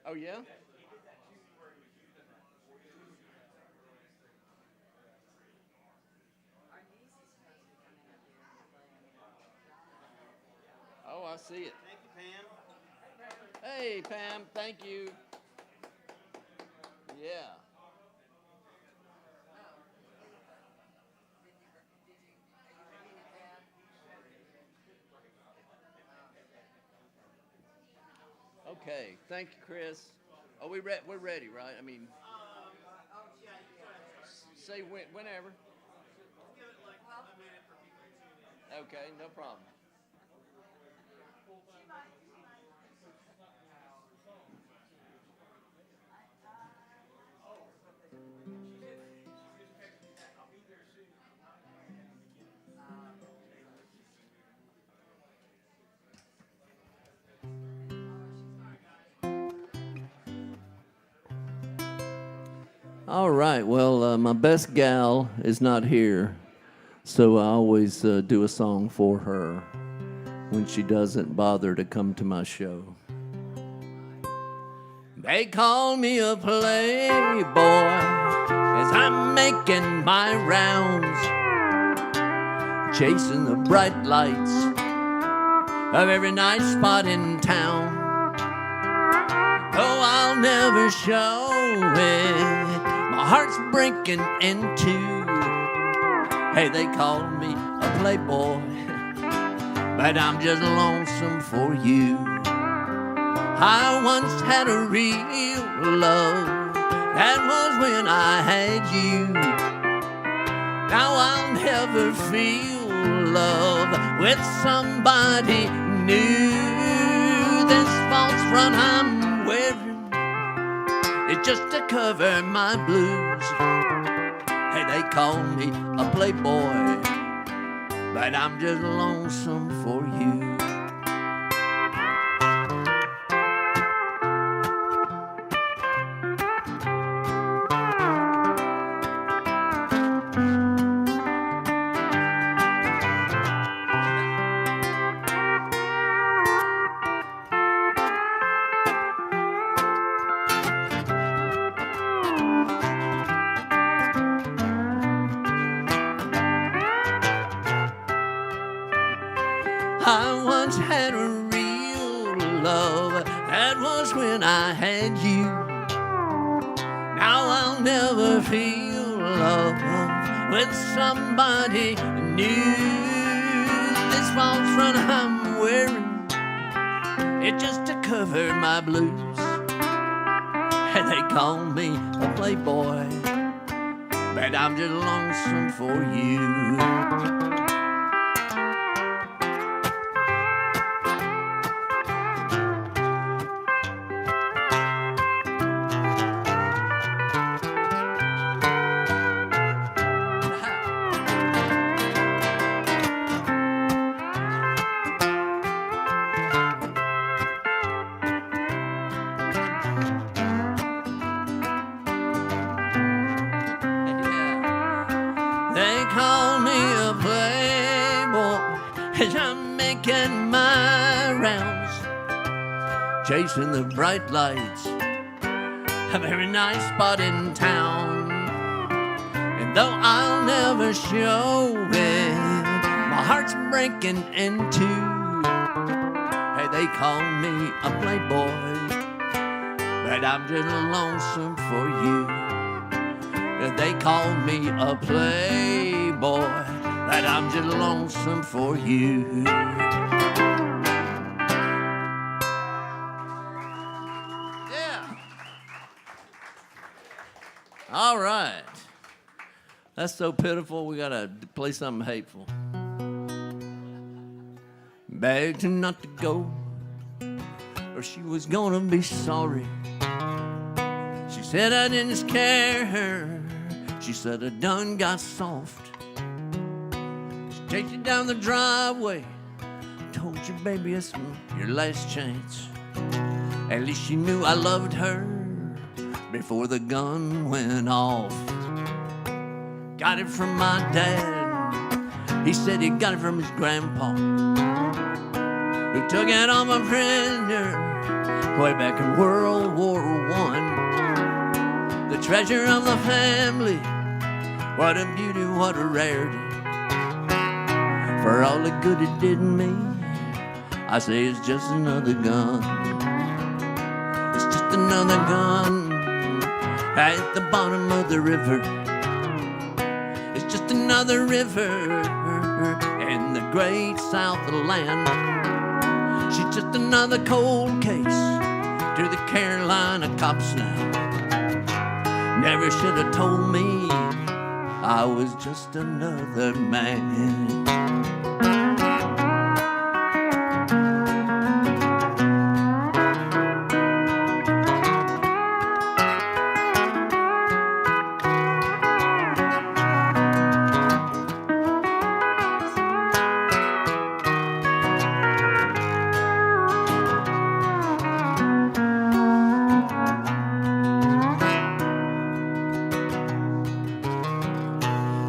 Oh, yeah? Oh, I see it. Thank you, Pam. Hey, Pam, thank you. Yeah. Okay. Thank you, Chris. Are we're ready, right? I mean, Yeah, you still have time. say whenever. Just give it like a minute for people to tune in. Okay, no problem. All right. Well, my best gal is not here, so I always do a song for her when she doesn't bother to come to my show. They call me a playboy as I'm making my rounds, chasing the bright lights of every night spot in town. Though I'll never show it, my heart's breaking in two. Hey, they call me a playboy, but I'm just lonesome for you. I once had a real love, that was when I had you. Now I'll never feel love with somebody new. This false front I'm wearing, it's just to cover my blues. Hey, they call me a playboy, but I'm just lonesome for you. I once had a real love, that was when I had you. Now I'll never feel love with somebody new. This false front I'm wearing, it's just to cover my blues. And they call me a playboy, but I'm just lonesome for you. They call me a playboy as I'm making my rounds, chasing the bright lights of every nice spot in town. And though I'll never show it, my heart's breaking in two. Hey, they call me a playboy, but I'm just lonesome for you. They call me a playboy, but I'm just lonesome for you. Yeah. All right. That's so pitiful, we gotta play something hateful. Begged her not to go, or she was gonna be sorry. She said I didn't scare her. She said I done got soft. She chased you down the driveway, told you, baby, it's your last chance. At least she knew I loved her before the gun went off. Got it from my dad. He said he got it from his grandpa, who took it on my prisoner way back in World War I. The treasure of the family, what a beauty, what a rarity. For all the good it did me, I say it's just another gun. It's just another gun at the bottom of the river. It's just another river in the great south of the land. She's just another cold case to the Carolina cops now. Never should have told me I was just another man.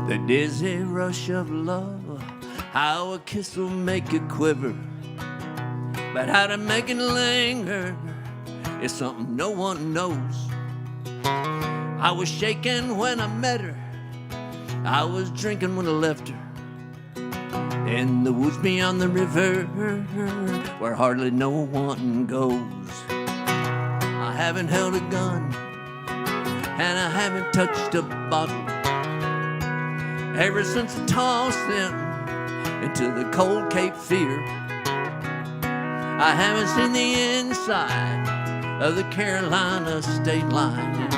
The dizzy rush of love, how a kiss will make it quiver, but how to make it linger is something no one knows. I was shaking when I met her, I was drinking when I left her, in the woods beyond the river, where hardly no one goes. I haven't held a gun, and I haven't touched a bottle ever since I tossed them into the cold Cape Fear. I haven't seen the inside of the Carolina state line.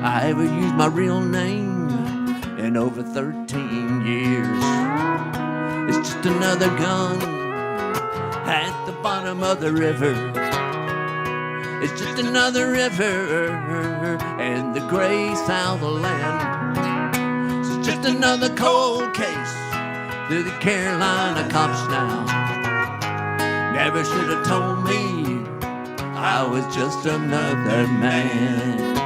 I haven't used my real name in over 13 years. It's just another gun at the bottom of the river. It's just another river in the gray south of the land. Just another cold case to the Carolina cops now. Never should have told me I was just another man.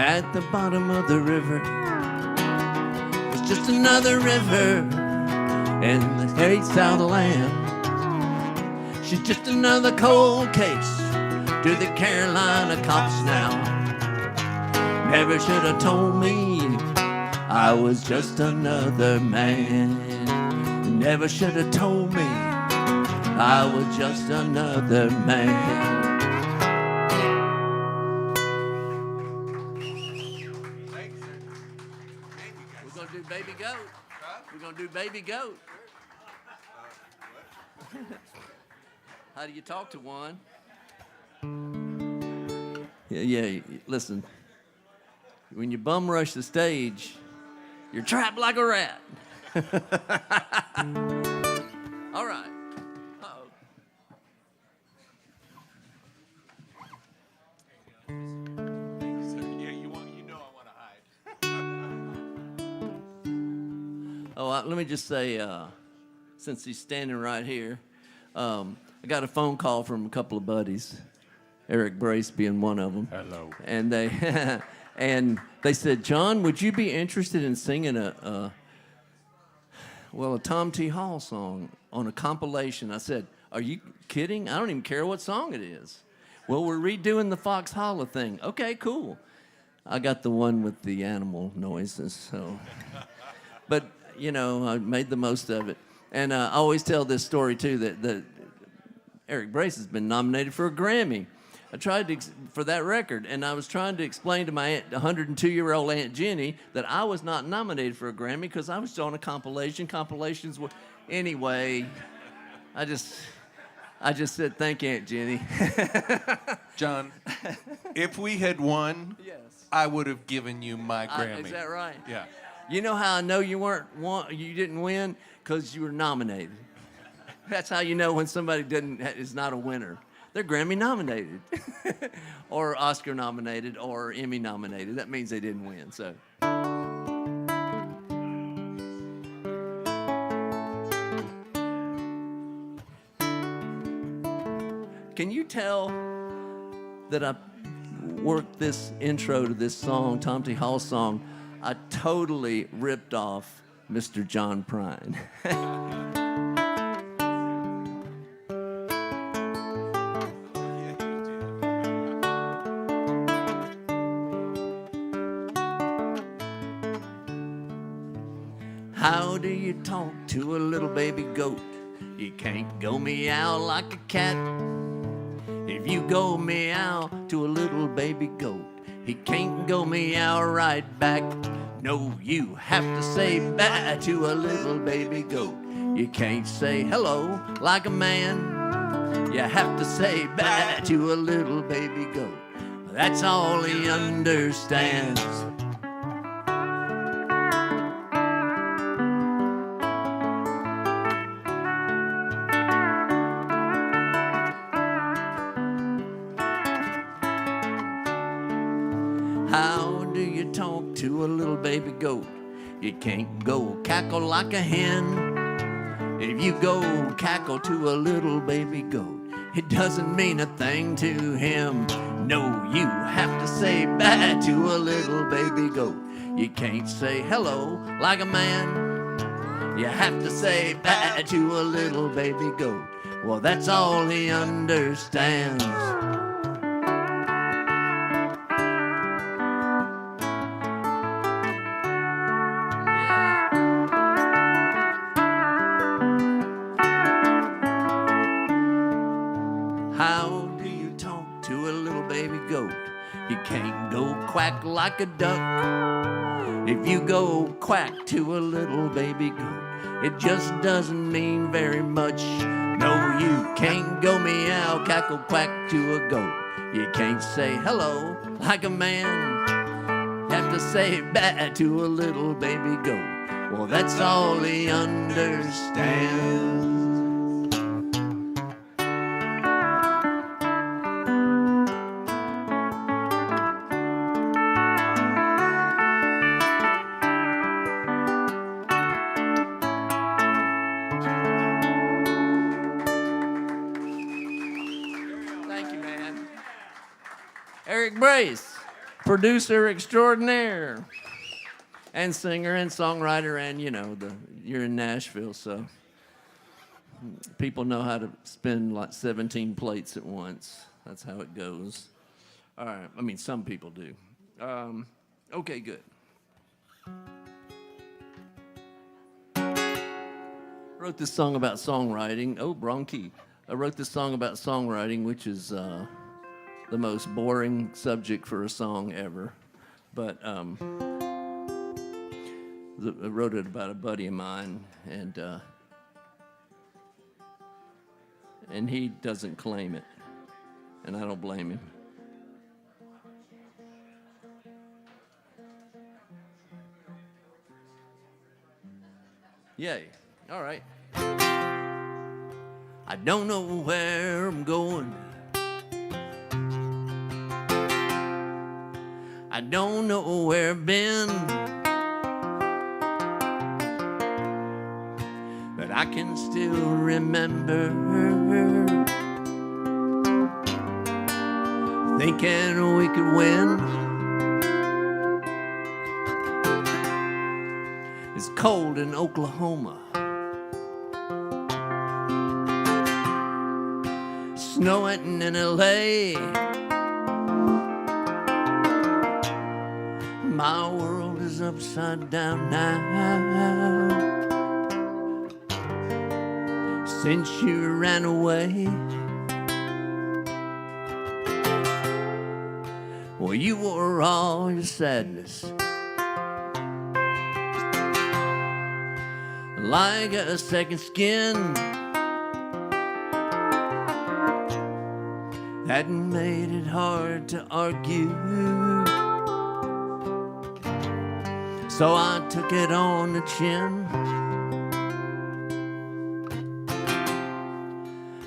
At the bottom of the river, it's just another river in the great south land. She's just another cold case to the Carolina cops now. Never should have told me I was just another man. Never should have told me I was just another man. We're gonna do Baby Goat. We're gonna do Baby Goat. How do you talk to one? Yeah, listen. When you bum rush the stage, you're trapped like a rat. All right. Uh-oh. Let me just say, since he's standing right here, I got a phone call from a couple of buddies, Eric Brace being one of them. Hello. And they said, John, would you be interested in singing a Tom T. Hall song on a compilation? I said, are you kidding? I don't even care what song it is. Well, we're redoing the Fox Holla thing. Okay, cool. I got the one with the animal noises, so. But, you know, I made the most of it. And I always tell this story, too, that Eric Brace has been nominated for a Grammy. I tried to, for that record, and I was trying to explain to my 102-year-old Aunt Jenny that I was not nominated for a Grammy because I was on a compilation. Compilations were... Anyway, I just said, thank you, Aunt Jenny. John, if we had won, Yes. I would have given you my Grammy. Is that right? Yeah. You know how I know you didn't win? Because you were nominated. That's how you know when somebody is not a winner. They're Grammy nominated, or Oscar nominated, or Emmy nominated. That means they didn't win. So. Can you tell that I worked this intro to this song, Tom T. Hall song? I totally ripped off Mr. John Prine. How do you talk to a little baby goat? You can't go meow like a cat. If you go meow to a little baby goat, he can't go meow right back. No, you have to say bye to a little baby goat. You can't say hello like a man. You have to say bye to a little baby goat. That's all he understands. How do you talk to a little baby goat? You can't go cackle like a hen. If you go cackle to a little baby goat, it doesn't mean a thing to him. No, you have to say bye to a little baby goat. You can't say hello like a man. You have to say bye to a little baby goat. Well, that's all he understands. How do you talk to a little baby goat? You can't go quack like a duck. If you go quack to a little baby goat, it just doesn't mean very much. No, you can't go meow, cackle, quack to a goat. You can't say hello like a man. You have to say bye to a little baby goat. Well, that's all he understands. Eric Brace, producer extraordinaire, and singer and songwriter, and you're in Nashville, so people know how to spin like 17 plates at once. That's how it goes. All right, I mean, some people do. Okay, good. Wrote this song about songwriting. Oh, wrong key. I wrote this song about songwriting, which is the most boring subject for a song ever. But I wrote it about a buddy of mine, and he doesn't claim it, and I don't blame him. Yay. All right. I don't know where I'm going. I don't know where I've been, but I can still remember thinking we could win. It's cold in Oklahoma, snowing in LA. My world is upside down now since you ran away. Well, you wore all your sadness like a second skin that made it hard to argue. So I took it on the chin.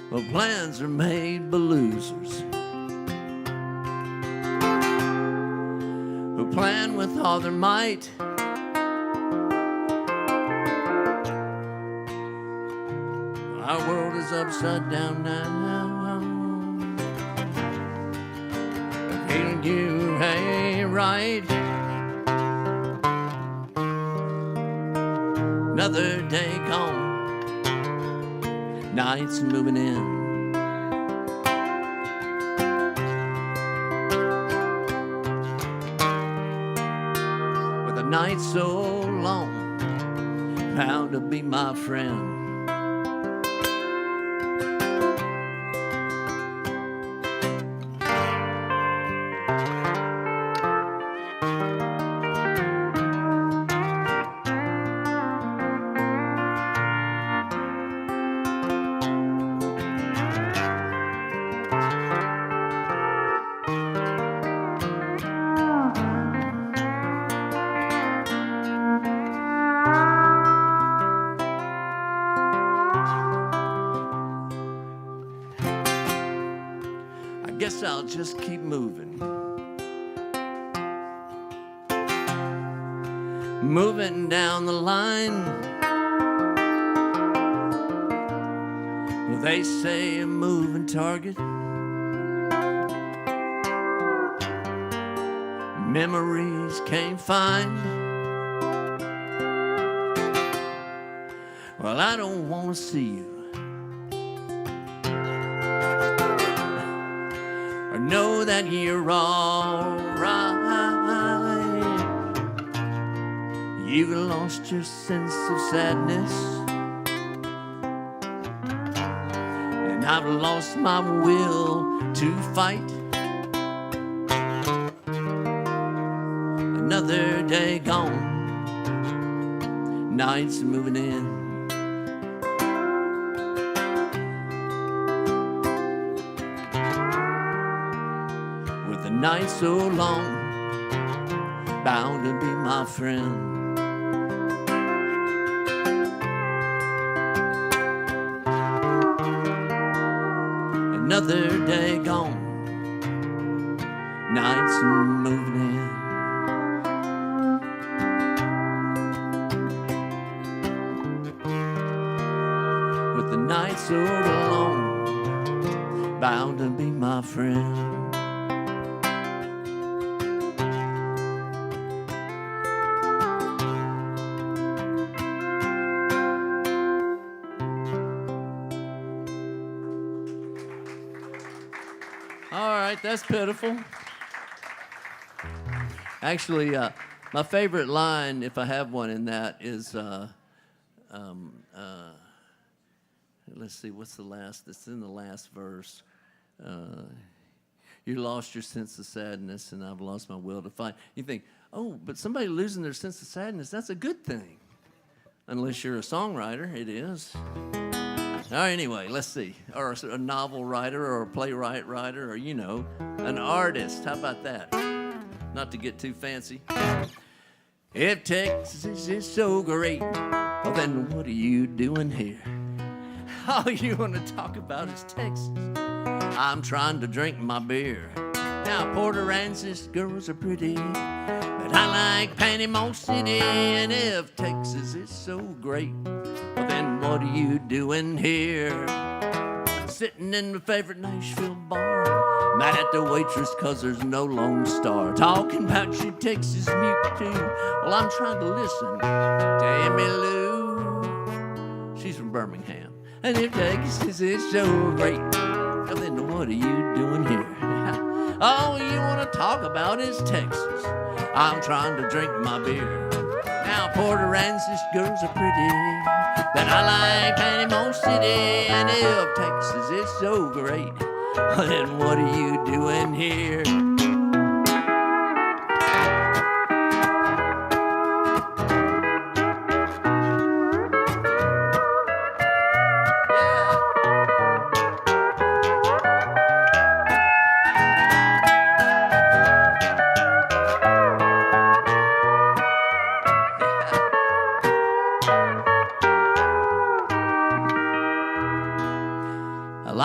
But plans are made by losers who plan with all their might. Our world is upside down now. Feeling you ain't right. Another day gone, night's moving in. With a night so long, bound to be my friend. Guess I'll just keep moving. Moving down the line. Well, they say a moving target. Memories can't find. Well, I don't want to see you. Know that you're all right. You lost your sense of sadness, and I've lost my will to fight. Another day gone, night's moving in. Night so long, bound to be my friend. Another day gone, night's moving in. With the night so long, bound to be my friend. That's pitiful. Actually, my favorite line, if I have one in that, is, let's see, what's the last? It's in the last verse. You lost your sense of sadness, and I've lost my will to fight. You think, oh, but somebody losing their sense of sadness, that's a good thing. Unless you're a songwriter, it is. Anyway, let's see. Or a novel writer or a playwright writer or, you know, an artist. How about that? Not to get too fancy. If Texas is so great, well, then what are you doing here? All you want to talk about is Texas. I'm trying to drink my beer. Now, Port Aransas girls are pretty, but I like Panama City. And if Texas is so great, well, then what are you doing here? Sitting in my favorite Nashville bar, mad at the waitress cause there's no Lone Star. Talking about your Texas mute too. Well, I'm trying to listen to Emmylou. She's from Birmingham. And if Texas is so great, well, then what are you doing here? All you want to talk about is Texas. I'm trying to drink my beer. Now, Port Aransas girls are pretty, but I like Panama City. And if Texas is so great, then what are you doing here?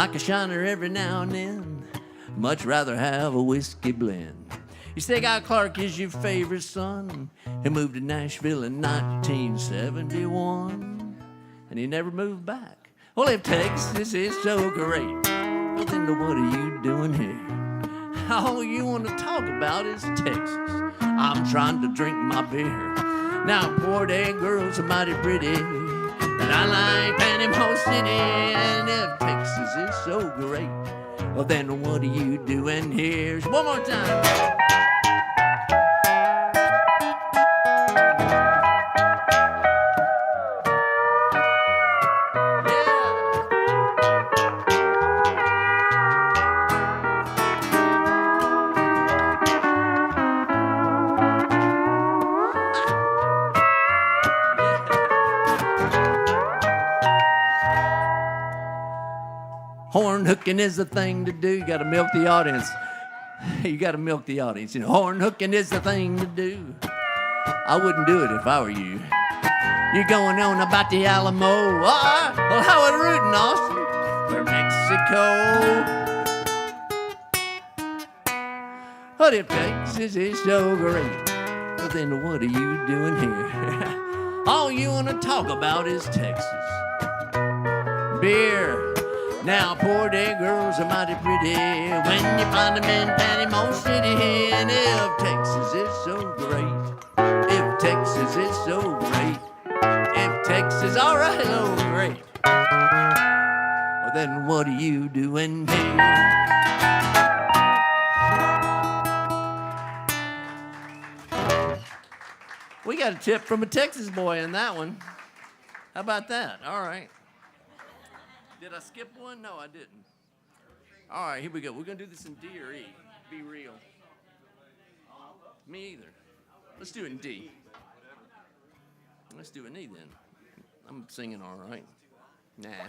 like a shiner every now and then. Much rather have a whiskey blend. You say Guy Clark is your favorite son. He moved to Nashville in 1971, and he never moved back. Well, if Texas is so great, well then what are you doing here? All you want to talk about is Texas. I'm trying to drink my beer. Now, boy, that girls are mighty pretty, and I like Panama City. And if Texas is so great, well then what are you doing here? One more time. Horn hooking is the thing to do. You got to milk the audience. You got to milk the audience. You know, horn hooking is the thing to do. I wouldn't do it if I were you. You're going on about the Alamo. Well, how would rootin' Austin for Mexico? But if Texas is so great, well then what are you doing here? All you want to talk about is Texas. Beer. Now, poor day girls are mighty pretty when you find them in Panama City. And if Texas is so great, if Texas is so great, if Texas, all right, oh great, well then what are you doing here? We got a tip from a Texas boy in that one. How about that? All right. Did I skip one? No, I didn't. All right, here we go. We're going to do this in D or E. Be real. Me either. Let's do it in D. Let's do it in E then. I'm singing all right. Nah.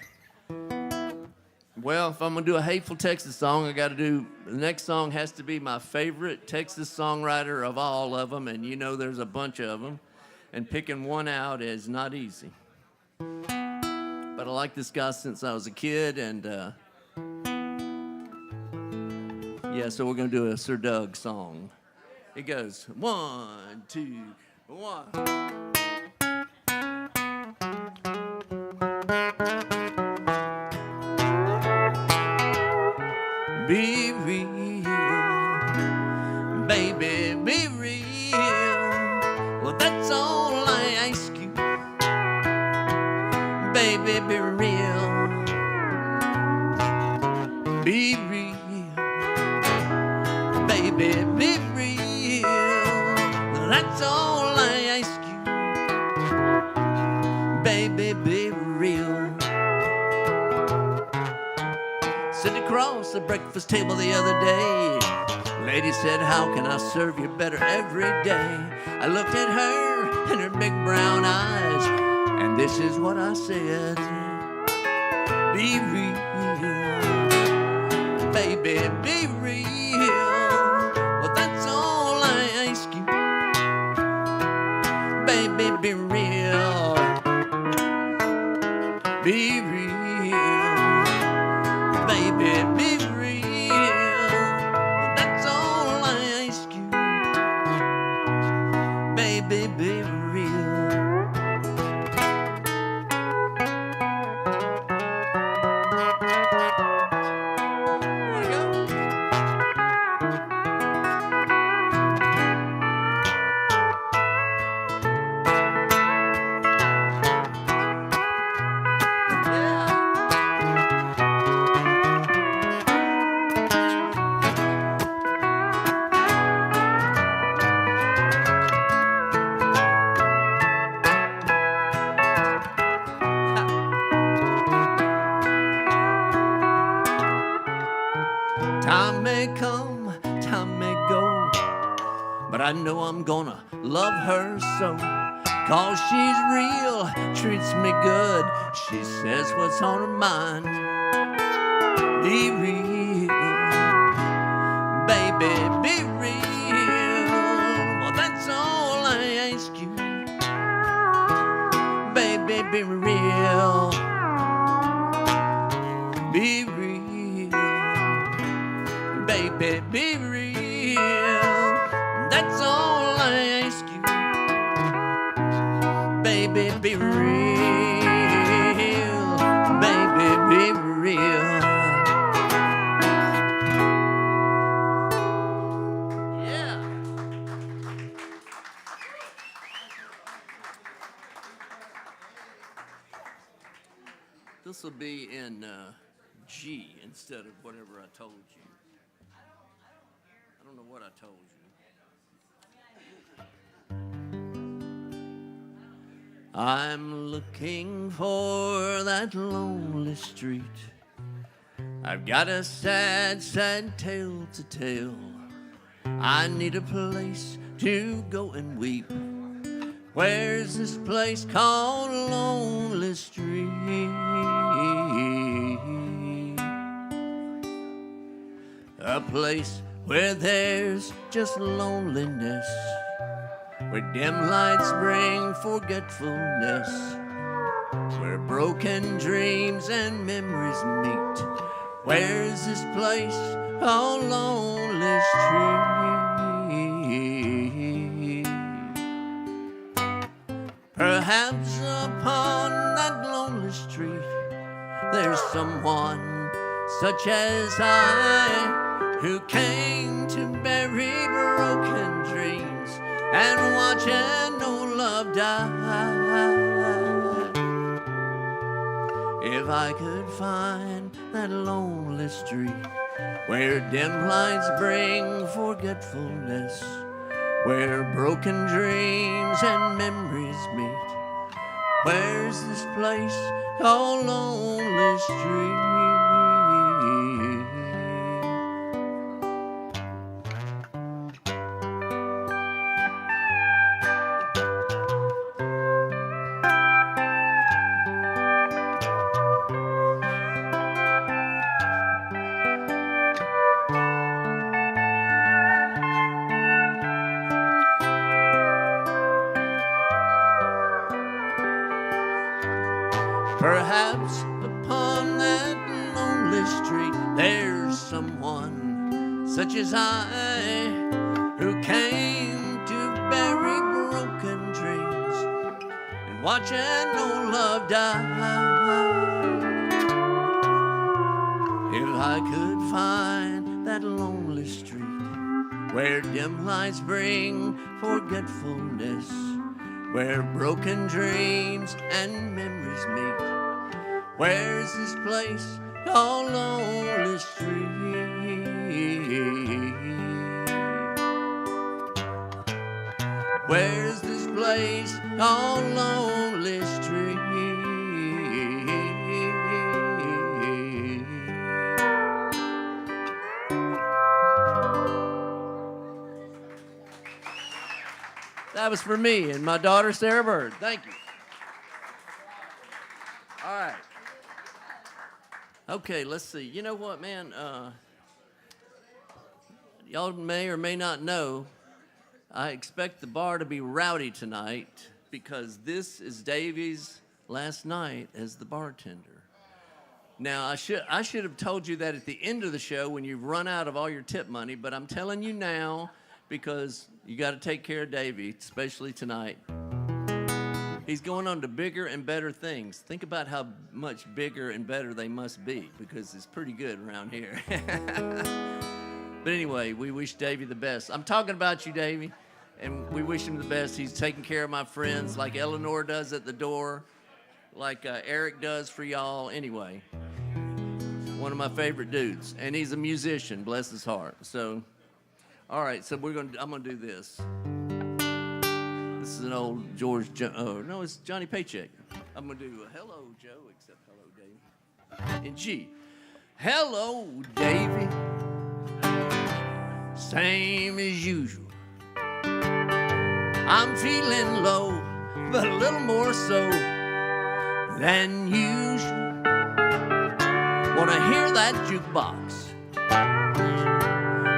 Well, if I'm going to do a hateful Texas song, I got to do, the next song has to be my favorite Texas songwriter of all of them, and you know there's a bunch of them, and picking one out is not easy. But I like this guy since I was a kid, and yeah, so we're gonna do a Sir Doug song. It goes 1, 2, 1. Be real, baby, be real. Well, that's all I ask you. Baby, be real. Be real. Baby, be real. That's all I ask you. Baby, be real. Sitting across the breakfast table the other day, lady said, how can I serve you better every day? I looked at her and her big brown eyes, and this is what I said. Be real, baby, be real. Well, that's all I ask you. Baby, be real. Be real, baby, be real. Well, that's all I ask you. Baby, be real. Time may come, time may go, but I know I'm gonna love her so. 'Cause she's real, treats me good, she says what's on her mind. Be real, baby, be real. Well, that's all I ask you. Baby, be real. Be real. baby, be real. Baby, be real. Yeah. This will be in G instead of whatever I told you. I don't know what I told you. I'm looking for that lonely street. I've got a sad, sad tale to tell. I need a place to go and weep. Where's this place called Lonely Street? A place where there's just loneliness, where dim lights bring forgetfulness, where broken dreams and memories meet. Where's this place called Lonely Street? Perhaps upon that lonely street there's someone such as I, who came to bury broken dreams and watch an old love die. If I could find that lonely street where dim lights bring forgetfulness, where broken dreams and memories meet, where's this place called Lonely Street? Perhaps upon that lonely street there's someone such as I, who came to bury broken dreams and watch an old love die. If I could find that lonely street where dim lights bring forgetfulness, where broken dreams and memories meet, where's this place called Lonely Street? Where's this place called Lonely Street? That was for me and my daughter, Sarah Bird. Thank you. All right. Okay, let's see. You know what, man? Y'all may or may not know, I expect the bar to be rowdy tonight because this is Davey's last night as the bartender. Now, I should have told you that at the end of the show when you've run out of all your tip money, but I'm telling you now because you got to take care of Davey, especially tonight. He's going on to bigger and better things. Think about how much bigger and better they must be, because it's pretty good around here. But anyway, we wish Davey the best. I'm talking about you, Davey, and we wish him the best. He's taking care of my friends like Eleanor does at the door, like Eric does for y'all. Anyway, one of my favorite dudes, and he's a musician, bless his heart. So, all right, so I'm gonna do this. This is an old no, it's Johnny Paycheck. I'm gonna do a hello, Joe, except hello, Davey. In G. Hello, Davey. Same as usual. I'm feeling low, but a little more so than usual. Wanna hear that jukebox.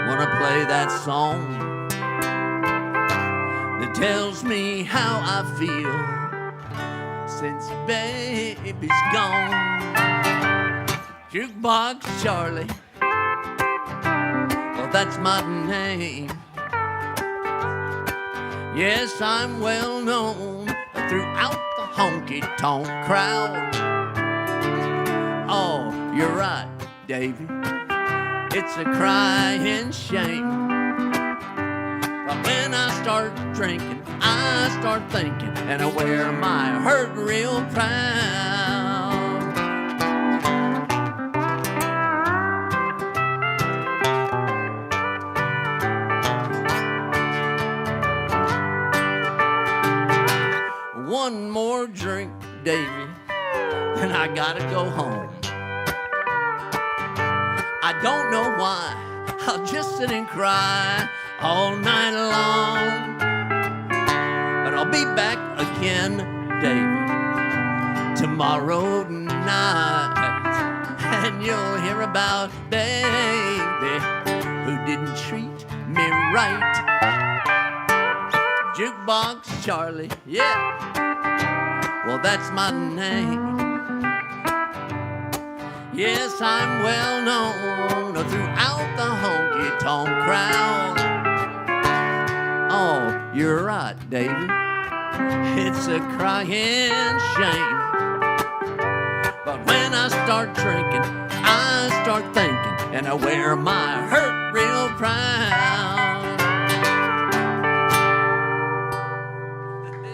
Wanna play that song that tells me how I feel since baby's gone. Jukebox Charlie, well, that's my name. Yes, I'm well known throughout the honky-tonk crowd. Oh, you're right, Davy. It's a crying shame. But when I start drinking, I start thinking, and I wear my hurt real proud. One more drink, Davy, and I gotta go home. I don't know why, I'll just sit and cry all night long. But I'll be back again, Davy, tomorrow night. And you'll hear about Davy, who didn't treat me right. Jukebox Charlie, yeah, well that's my name. Yes, I'm well known throughout the honky-tonk crowd. Oh, you're right, Davy. It's a crying shame. But when I start drinking, I start thinking, and I wear my hurt real proud.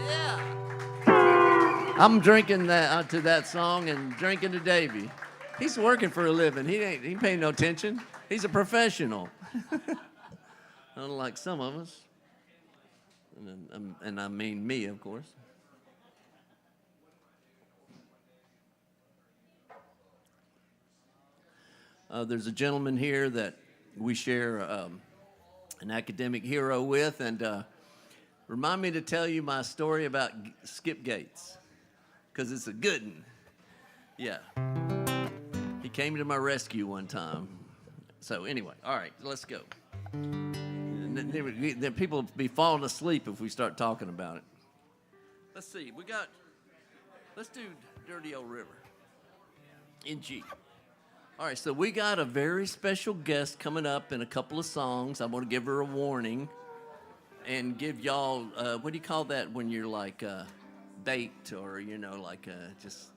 Yeah. I'm drinking that to that song and drinking to Davy. He's working for a living. He ain't paying no attention. He's a professional. Unlike some of us. And I mean me, of course. There's a gentleman here that we share an academic hero with, and remind me to tell you my story about Skip Gates, because it's a good one. Yeah. He came to my rescue one time. So anyway, all right, let's go. Then people will be falling asleep if we start talking about it. Let's see, let's do Dirty Old River in G. All right, so we got a very special guest coming up in a couple of songs. I'm going to give her a warning and give y'all, what do you call that when you're like baked or, like just...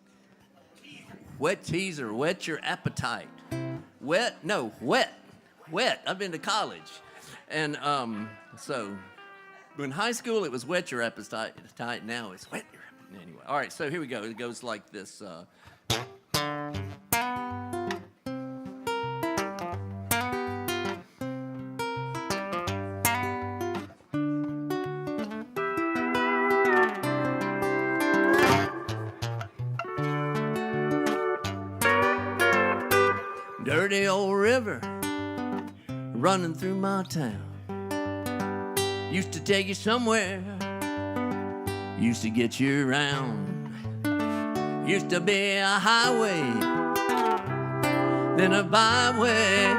Wet teaser, wet your appetite. Wet. I've been to college. And so in high school it was wet your appetite. Now it's wet your appetite. Anyway, all right, so here we go. It goes like this. Dirty old river running through my town. Used to take you somewhere, used to get you around. Used to be a highway, then a byway.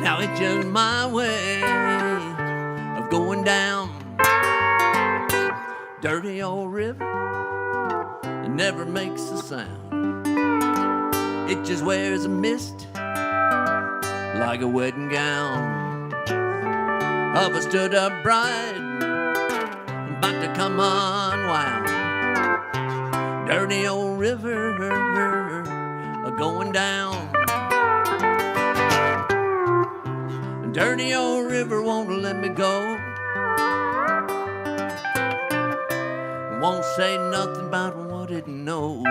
Now it's just my way of going down. Dirty old river, it never makes a sound. It just wears a mist like a wedding gown of a stood-up bride about to come unwound. Dirty old river going down. Dirty old river won't let me go. Won't say nothing about what it knows.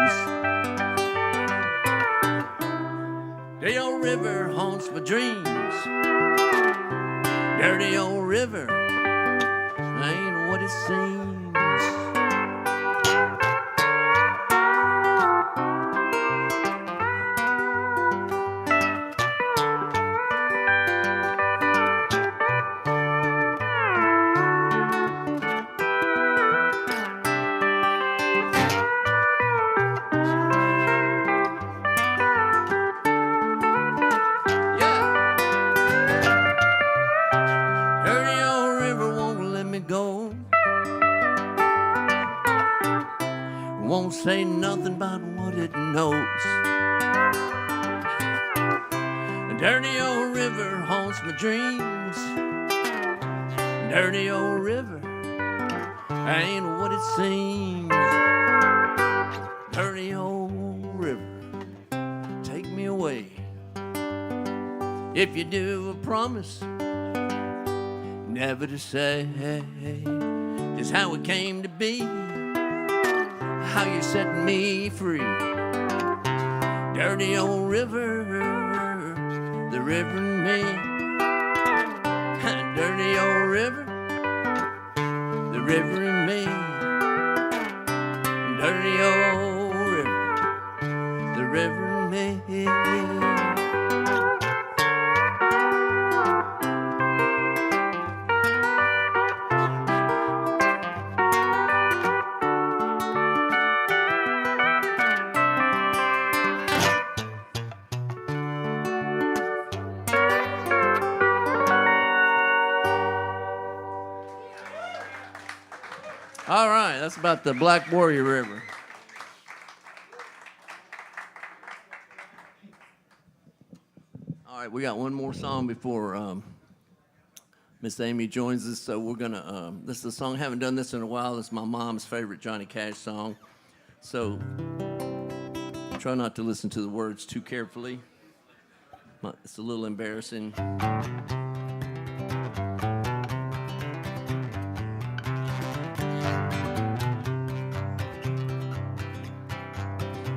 Dirty old river haunts my dreams. Dirty old river ain't what it seems. Won't say nothing about what it knows. A dirty old river haunts my dreams. Dirty old river ain't what it seems. dirty old river, take me away. If you do, I promise never to say just how it came to be, how you set me free. Dirty old river, the river and me. Dirty old river, the river and me. Dirty old river, the river and me. All right, that's about the Black Warrior River. All right, we got one more song before Miss Amy joins us. So we're gonna. This is a song. I haven't done this in a while. This is my mom's favorite Johnny Cash song. So try not to listen to the words too carefully. It's a little embarrassing.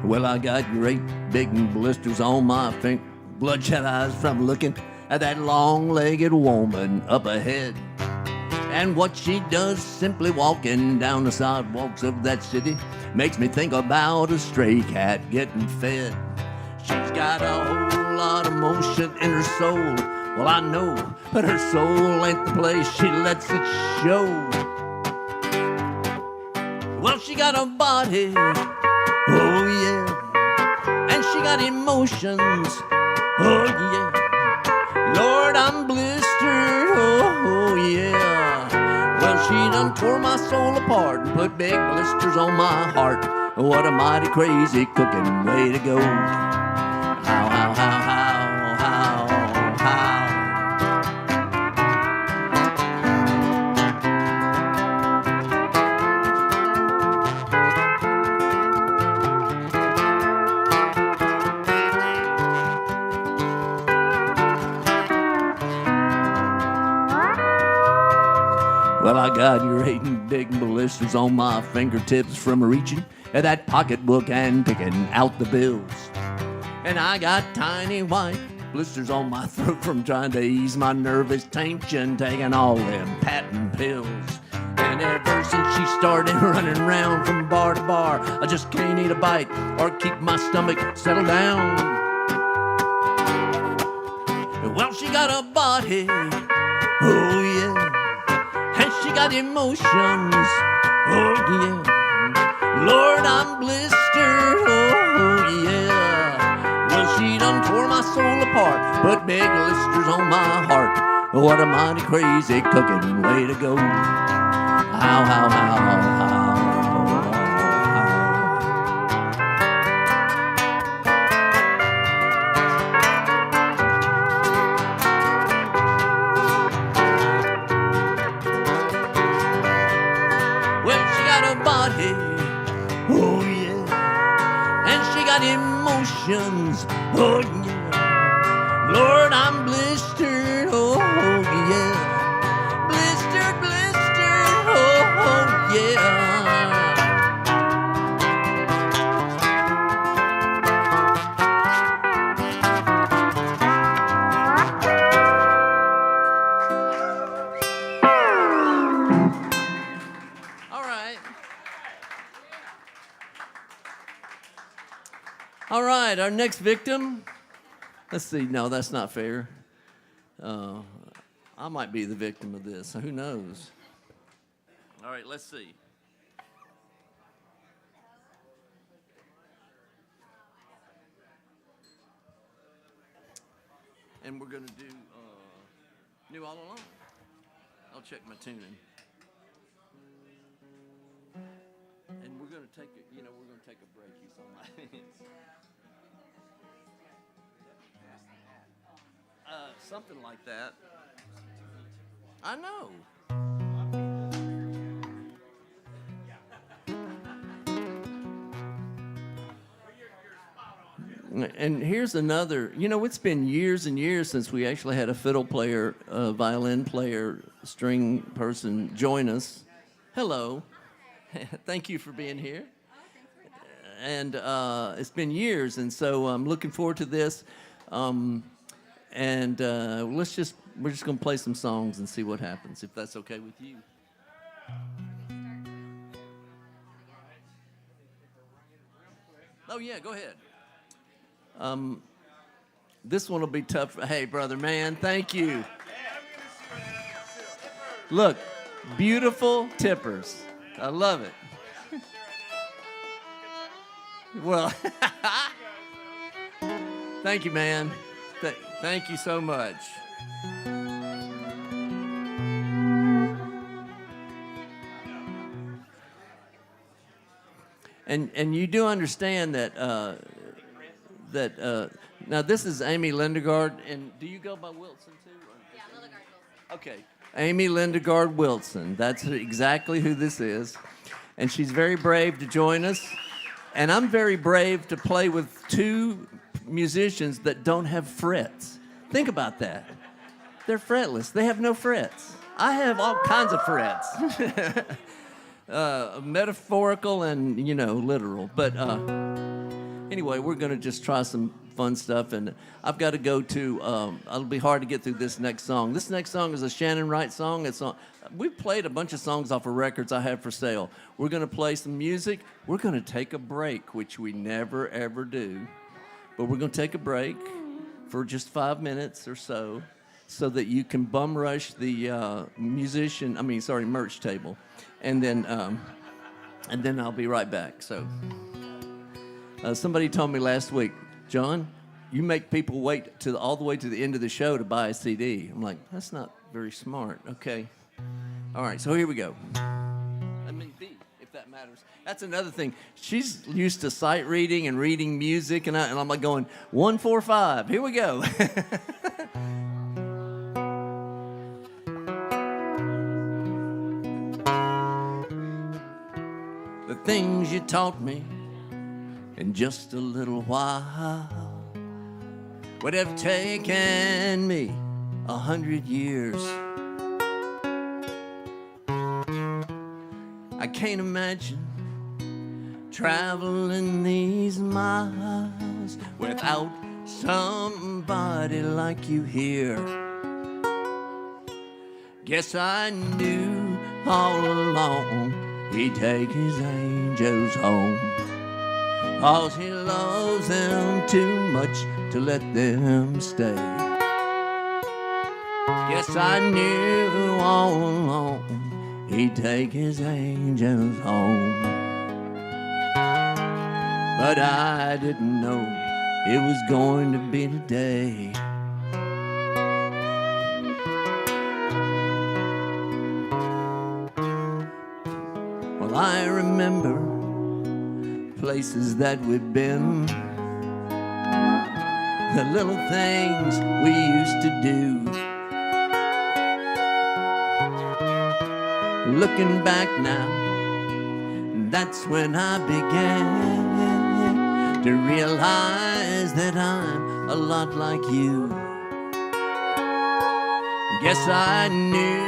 Well, I got great big blisters on my finger, bloodshot eyes from looking at that long-legged woman up ahead. And what she does simply walking down the sidewalks of that city makes me think about a stray cat getting fed. She's got a whole lot of motion in her soul. Well, I know, but her soul ain't the place she lets it show. Well, she got a body, oh yeah, and she got emotions, oh yeah. Lord, I'm blistered, oh yeah. Well, she done tore my soul apart and put big blisters on my heart. What a mighty crazy cooking way to go. How, how, how, how, how, how. Well, I got great and big blisters on my fingertips from reaching at that pocketbook and picking out the bills. And I got tiny white blisters on my throat from trying to ease my nervous tension, taking all them patent pills. And ever since she started running around from bar to bar, I just can't eat a bite or keep my stomach settled down. Well, she got a body, oh yeah. And she got emotions, oh yeah. Lord, I'm blistered, oh yeah. Well, she done tore my soul apart, put big blisters on my heart. What a mighty crazy cooking way to go. How, how, how, how. Oh yeah, and she got emotions, oh yeah. Lord, I'm blistered, oh yeah. Blistered, blistered, oh yeah. All right, our next victim. Let's see. No, that's not fair. I might be the victim of this. Who knows? All right, let's see. And we're going to do New All Along. I'll check my tuning. And we're going to take it, we're going to take a break. You saw my hands. Something like that. I know. And here's another. You know, it's been years and years since we actually had a fiddle player, a violin player, string person join us. Hello. Thank you for being here. And it's been years, and so I'm looking forward to this. And we're just going to play some songs and see what happens, if that's okay with you. Oh, yeah, go ahead. This one will be tough. Hey, brother, man, thank you. Look, beautiful tippers. I love it. Well, thank you, man. Thank you so much. And you do understand that now this is Amy Lindegard, and do you go by Wilson too? Yeah, Lindegard Wilson. Okay, Amy Lindegard Wilson. That's exactly who this is, and she's very brave to join us, and I'm very brave to play with two musicians that don't have frets. Think about that. They're fretless. They have no frets. I have all kinds of frets. Metaphorical and, literal. But anyway, we're going to just try some fun stuff. And I've got to go to, it'll be hard to get through this next song. This next song is a Shannon Wright song. We've played a bunch of songs off of records I have for sale. We're going to play some music. We're going to take a break, which we never, ever do. But we're going to take a break for just 5 minutes or so that you can bum rush the merch table. And then I'll be right back. So somebody told me last week, John, you make people wait all the way to the end of the show to buy a CD. I'm like, that's not very smart. Okay. All right, so here we go. B, if that matters. That's another thing. She's used to sight reading and reading music, and I'm like going, 1, 4, 5. Here we go. The things you taught me in just a little while would have taken me 100 years. I can't imagine traveling these miles without somebody like you here. Guess I knew all along he'd take his angels home, 'cause he loves them too much to let them stay. Guess I knew all along he'd take his angels home, but I didn't know it was going to be today. Well, I remember places that we'd been, the little things we used to do. Looking back now, that's when I began to realize that I'm a lot like you. Guess I knew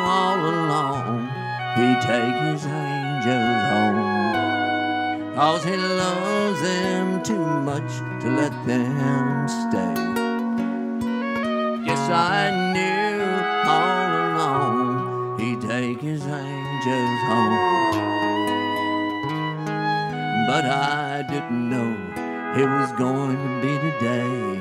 all along he'd take his angels home, 'cause he loves them too much to let them stay. Guess I knew all along he'd take his angels home, but I didn't know it was going to be today.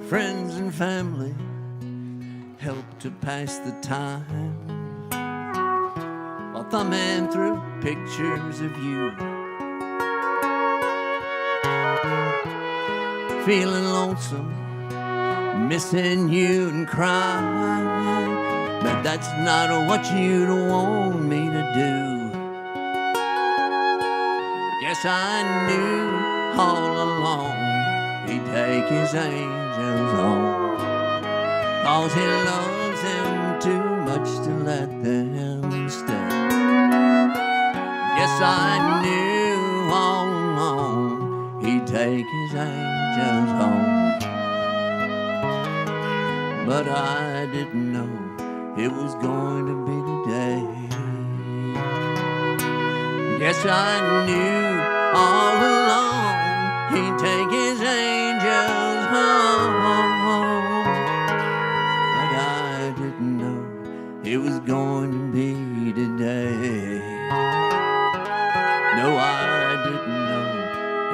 Friends and family help to pass the time, while thumbing through pictures of you. Feeling lonesome, missing you and crying. But that's not what you'd want me to do. Guess I knew all along he'd take his angels home, 'cause he loves them too much to let them stay. Guess I knew all along he'd take his angels home, but I didn't know it was going to be today. Guess I knew all along he'd take his angels home, but I didn't know it was going to be today. No, I didn't know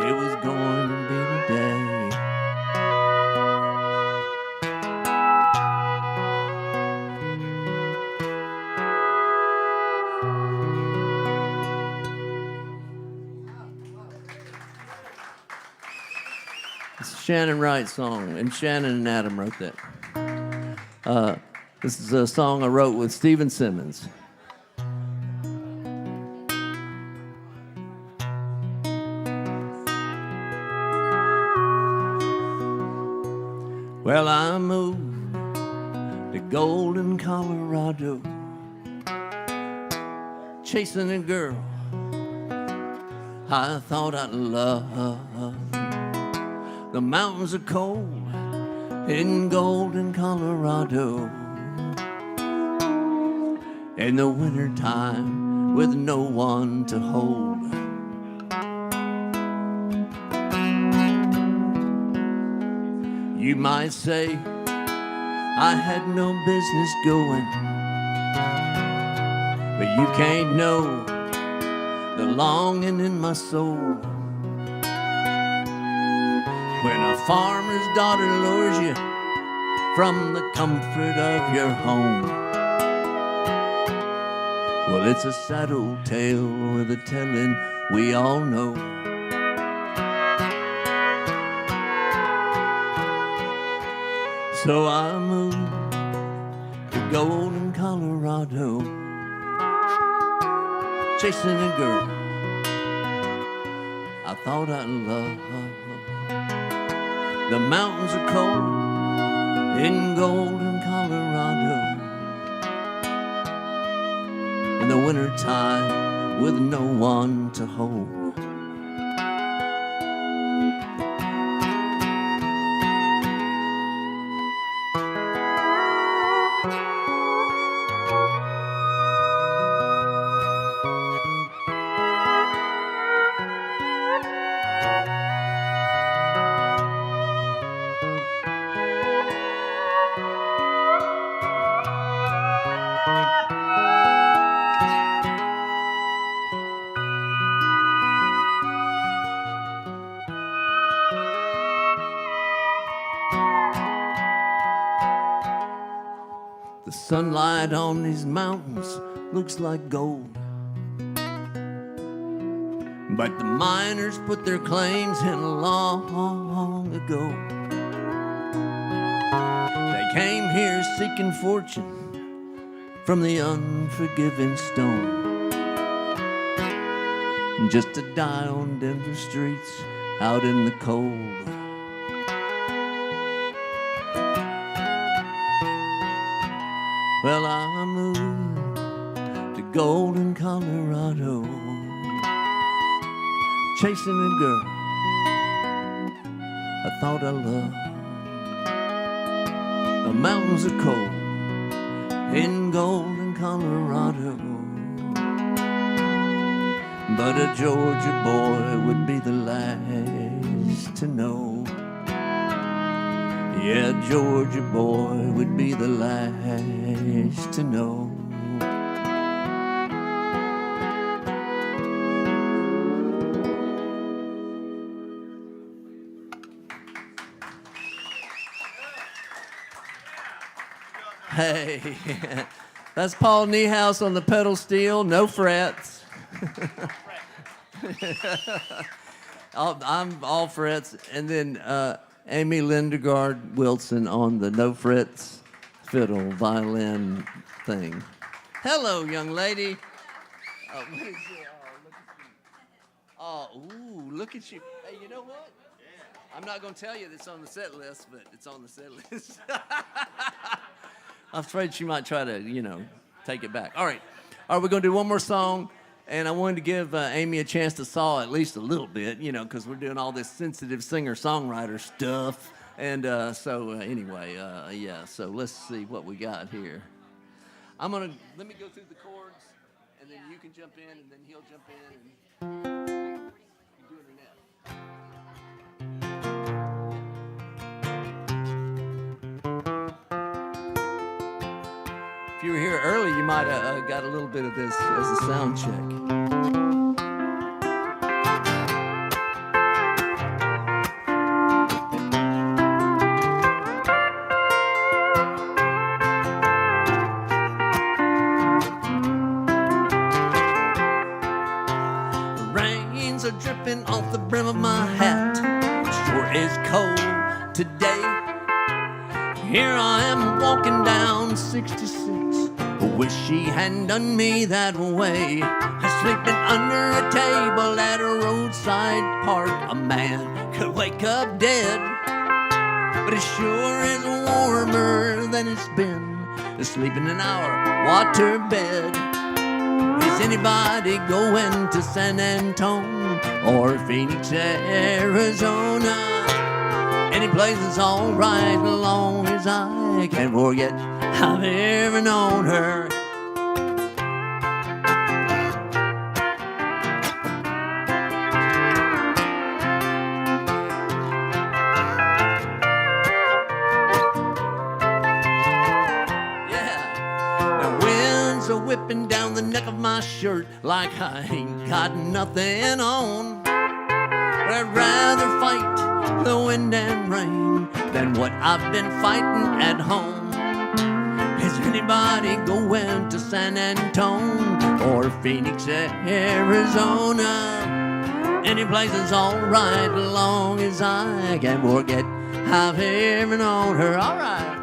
it was going to be today. It's a Shannon Wright song, and Shannon and Adam wrote that. This is a song I wrote with Stephen Simmons. Well, I moved to Golden, Colorado, chasing a girl I thought I'd love. The mountains are cold in Golden, Colorado, in the wintertime with no one to hold. You might say I had no business going, but you can't know the longing in my soul. When a farmer's daughter lures you from the comfort of your home, well, it's a sad old tale with a telling we all know. So I moved to Golden, Colorado, chasing a girl I thought I'd love. The mountains are cold in Golden, Colorado, in the wintertime with no one to hold. The sunlight on these mountains looks like gold, but the miners put their claims in long ago. They came here seeking fortune from the unforgiving stone, just to die on Denver streets out in the cold. Well, I moved to Golden, Colorado, chasing a girl I thought I loved. The mountains are cold in Golden, Colorado, but a Georgia boy would be the last to know. Yeah, a Georgia boy would be the last to know. Hey, That's Paul Niehaus on the pedal steel, no frets. I'm all frets. And then Amy Lindegard Wilson on the no frets fiddle violin thing. Hello, young lady. What is it? Oh, look at you. Oh, ooh, look at you. Hey, you know what? I'm not going to tell you that's on the set list, but it's on the set list. I'm afraid she might try to, take it back. All right, we're going to do one more song, and I wanted to give Amy a chance to saw at least a little bit, because we're doing all this sensitive singer-songwriter stuff. And anyway, so let's see what we got here. Let me go through the chords, and then you can jump in, and then he'll jump in, and do it in F. If you were here early, you might have got a little bit of this as a sound check. Rains are dripping off the brim of my hat. It sure is cold today. Here I am walking down 66. Wish she hadn't done me that way. I sleeping under a table at a roadside park. A man could wake up dead, but it sure is warmer than it's been sleeping in our water bed. Is anybody going to San Antonio or Phoenix, Arizona? Any place is alright as long as I can forget I've ever known her. Yeah. The winds are whipping down the neck of my shirt like I ain't got nothing on. But I'd rather fight the wind and rain than what I've been fighting at home. Is anybody going to San Antonio or Phoenix, Arizona? Any place is alright as long as I can forget I've ever known her. Alright.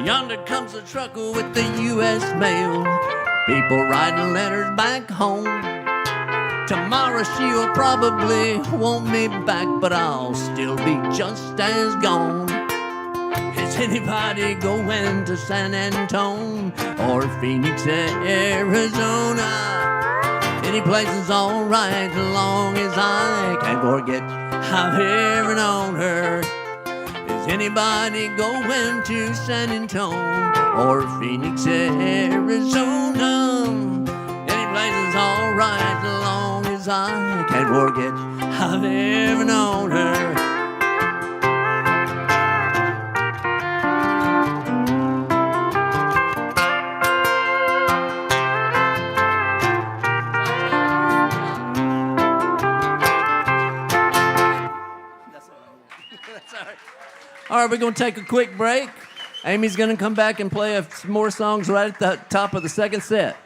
Yonder comes a trucker with the U.S. mail. People writing letters back home. Tomorrow she'll probably want me back, but I'll still be just as gone. Is anybody going to San Antonio or Phoenix, Arizona? Any place is alright as long as I can forget I've ever known her. Is anybody going to San Antonio or Phoenix, Arizona? Any place is alright as long as I can forget I've ever known her. All right, we're going to take a quick break. Amy's going to come back and play some more songs right at the top of the second set.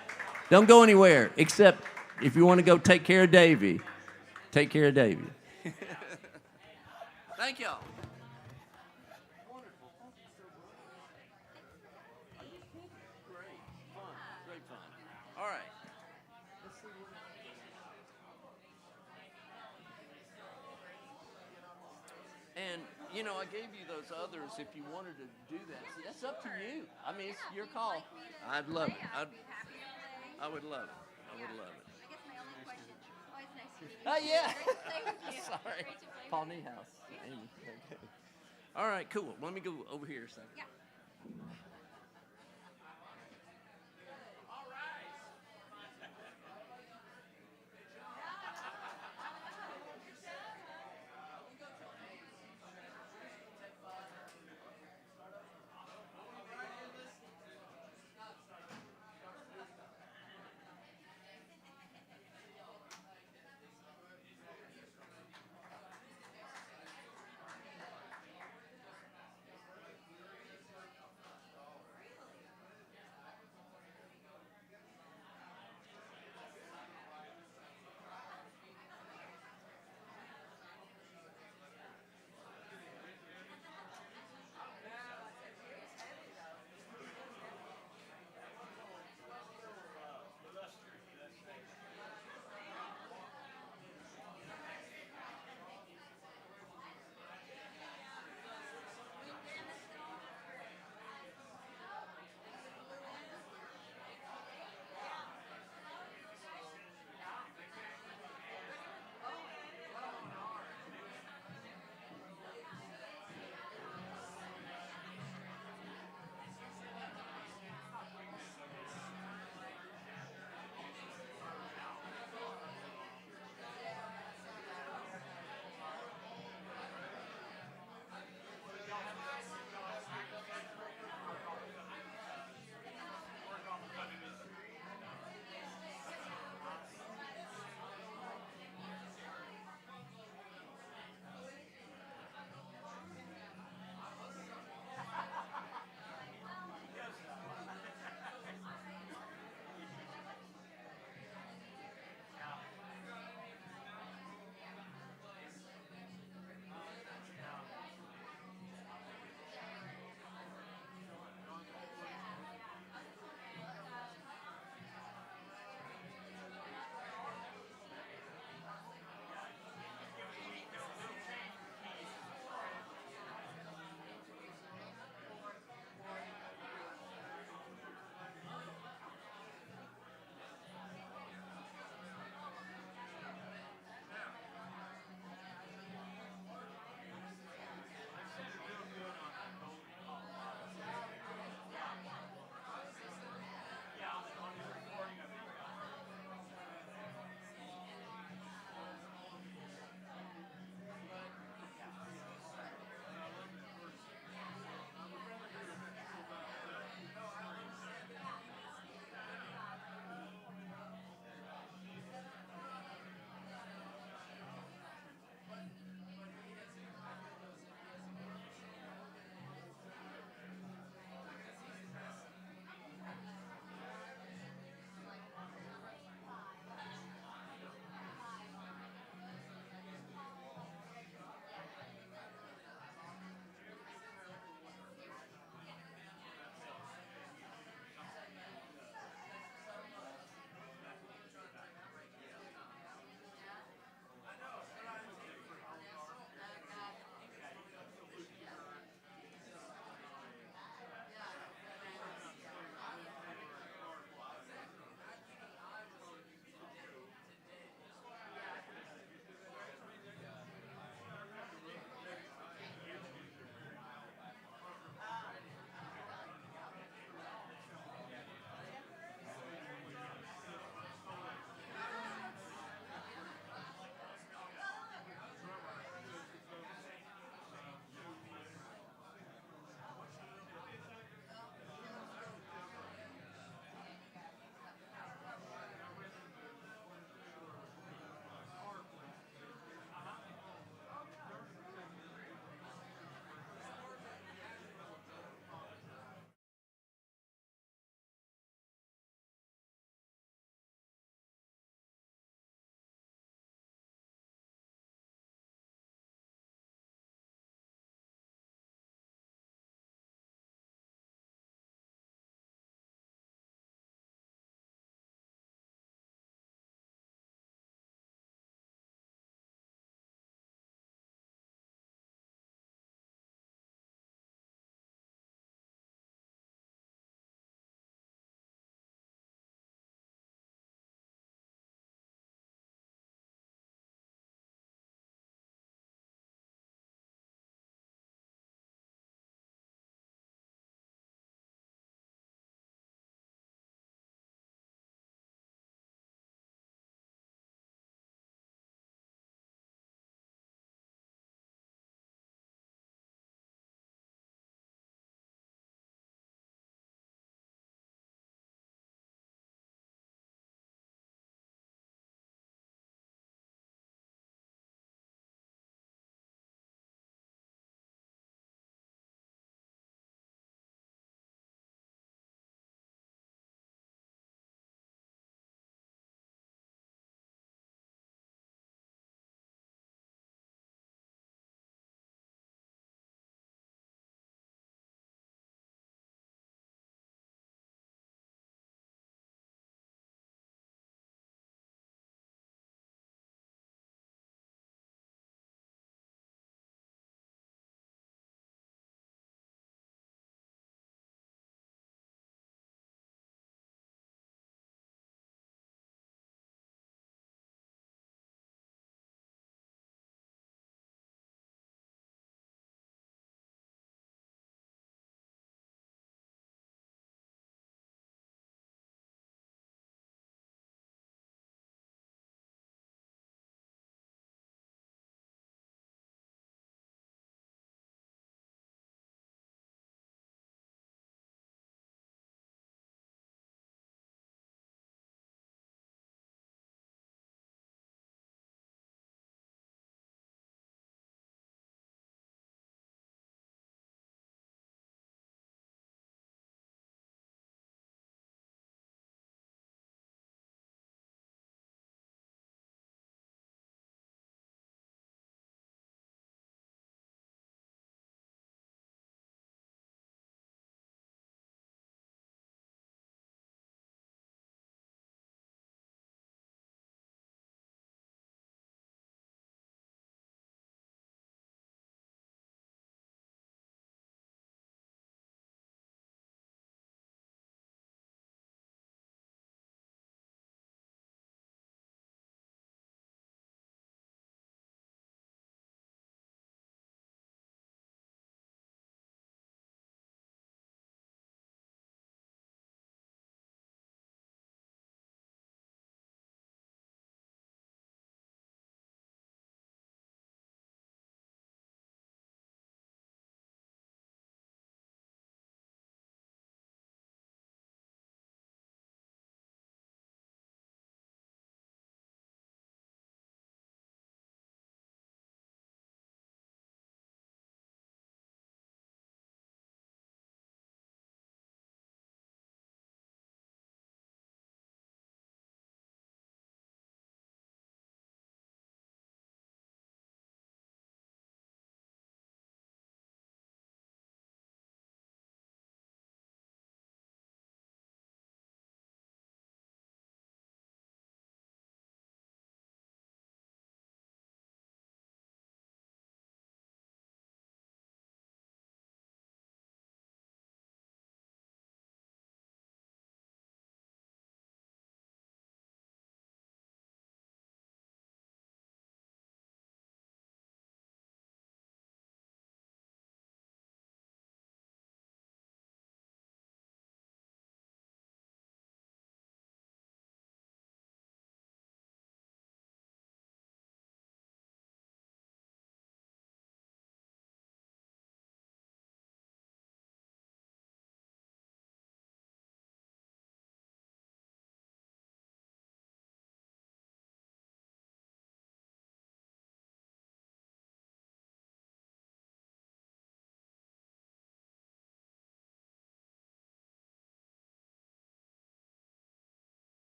Don't go anywhere, except if you want to go take care of Davey. Take care of Davey. Thank y'all. Wonderful. Thank you so much. Great fun. Great fun. All right. Let's see what and I gave you those others if you wanted to do that. See, that's up to you. I mean, it's your call. I'd love it. I would love it. I would love it. I guess my only question, Yeah. Thank you. Sorry. Great to play Paul with you. Niehaus. Amy. Okay. All right, cool. Let me go over here a second. Yeah.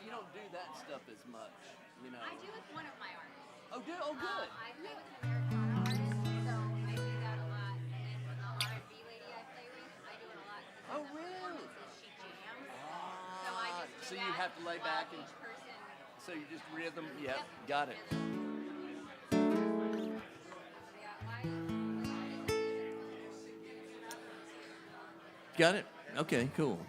you don't do that stuff as much, you know. I do with one of my artists. Oh, good. Oh, good. I play with an Americana artist, so I do that a lot. And then with the R&B lady I play with, I do it a lot. Oh, Because really? she jams. So I just do So that you have to lay while back and each person. so you just rhythm. Yep, got it. Got it. Okay, cool.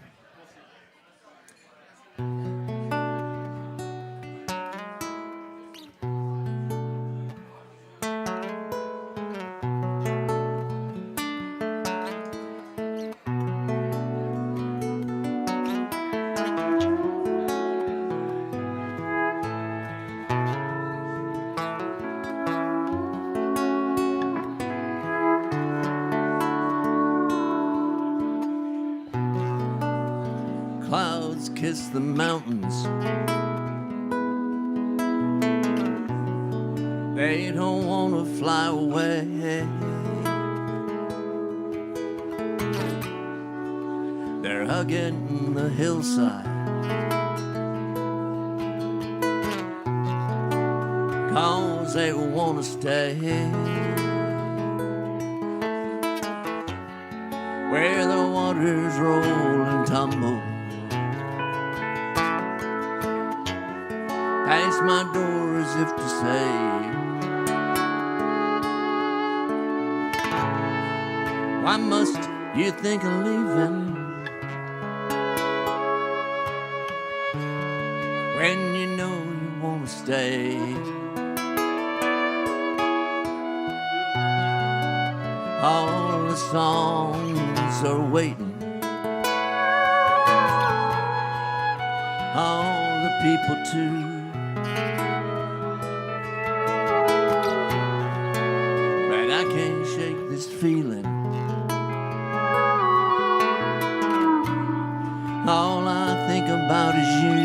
Clouds kiss the mountains. They don't want to fly away. They're hugging the hillside, 'cause they want to stay where the waters roll and tumble past my door as if to say, why must you think of leaving when you know you want to stay? All the songs are waiting, all the people too. But I can't shake this feeling. All I think about is you.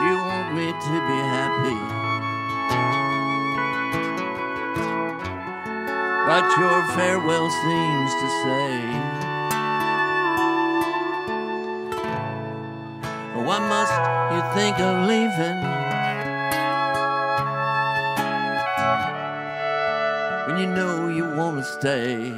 You want me to be happy, but your farewell seems to say, why must you think of leaving when you know you want to stay?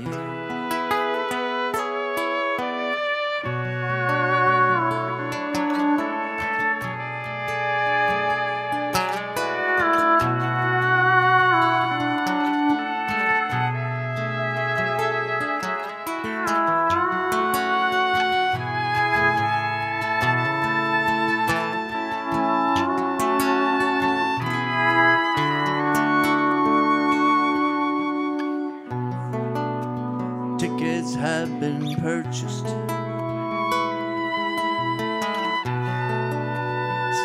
Tickets have been purchased.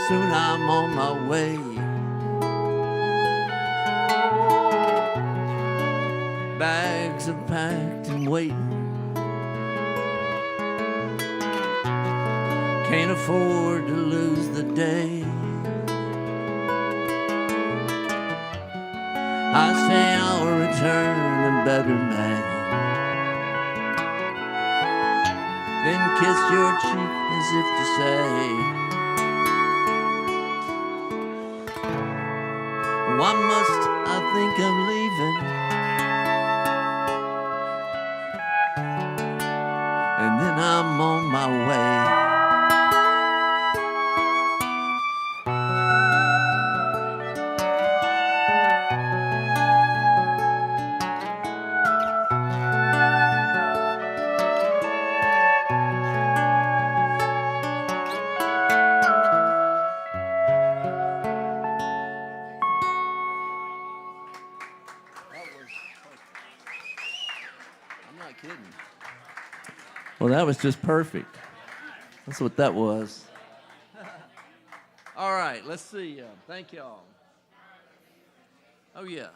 Soon I'm on my way. Bags are packed and waiting. Can't afford to lose the day. I say I'll return a better man, then kiss your cheek as if to say, why must I think of leaving? And then I'm on my way. I'm not kidding. Well, that was just perfect. That's what that was. All right, let's see. Thank y'all. Oh, yeah.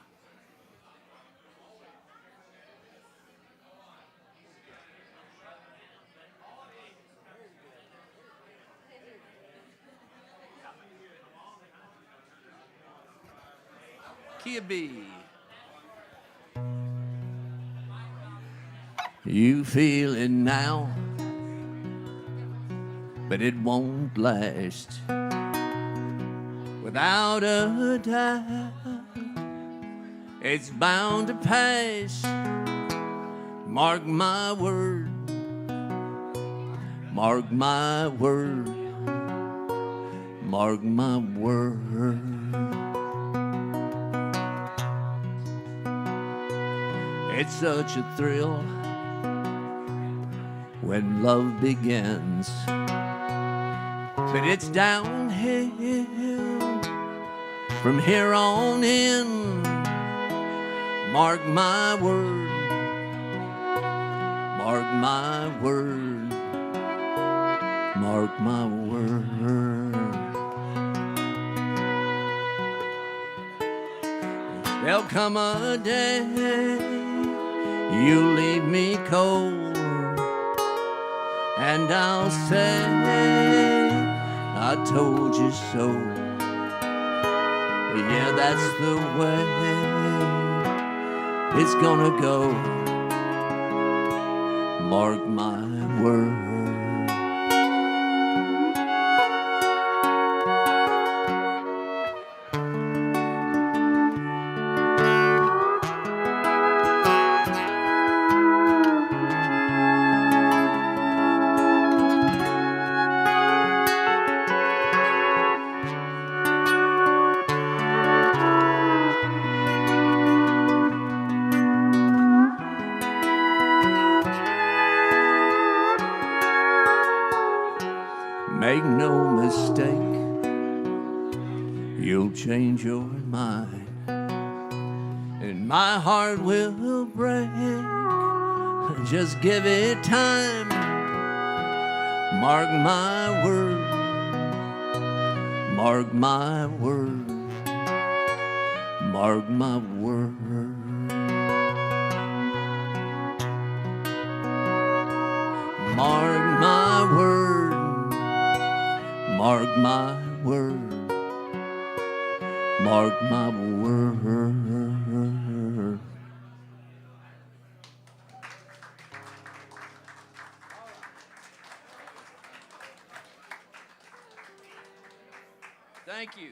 Kia B. You feel it now. but it won't last. Without a doubt, it's bound to pass. Mark my word, mark my word, mark my word. It's such a thrill when love begins, but it's downhill from here on in. Mark my word, mark my word, mark my word. There'll come a day you leave me cold, and I'll say I told you so. Yeah, that's the way it's gonna go. Mark my word. Make no mistake, you'll change your mind, and my heart will break. Just give it time. Mark my word, mark my word, mark my word. Mark my word, mark my word, mark my word. Thank you.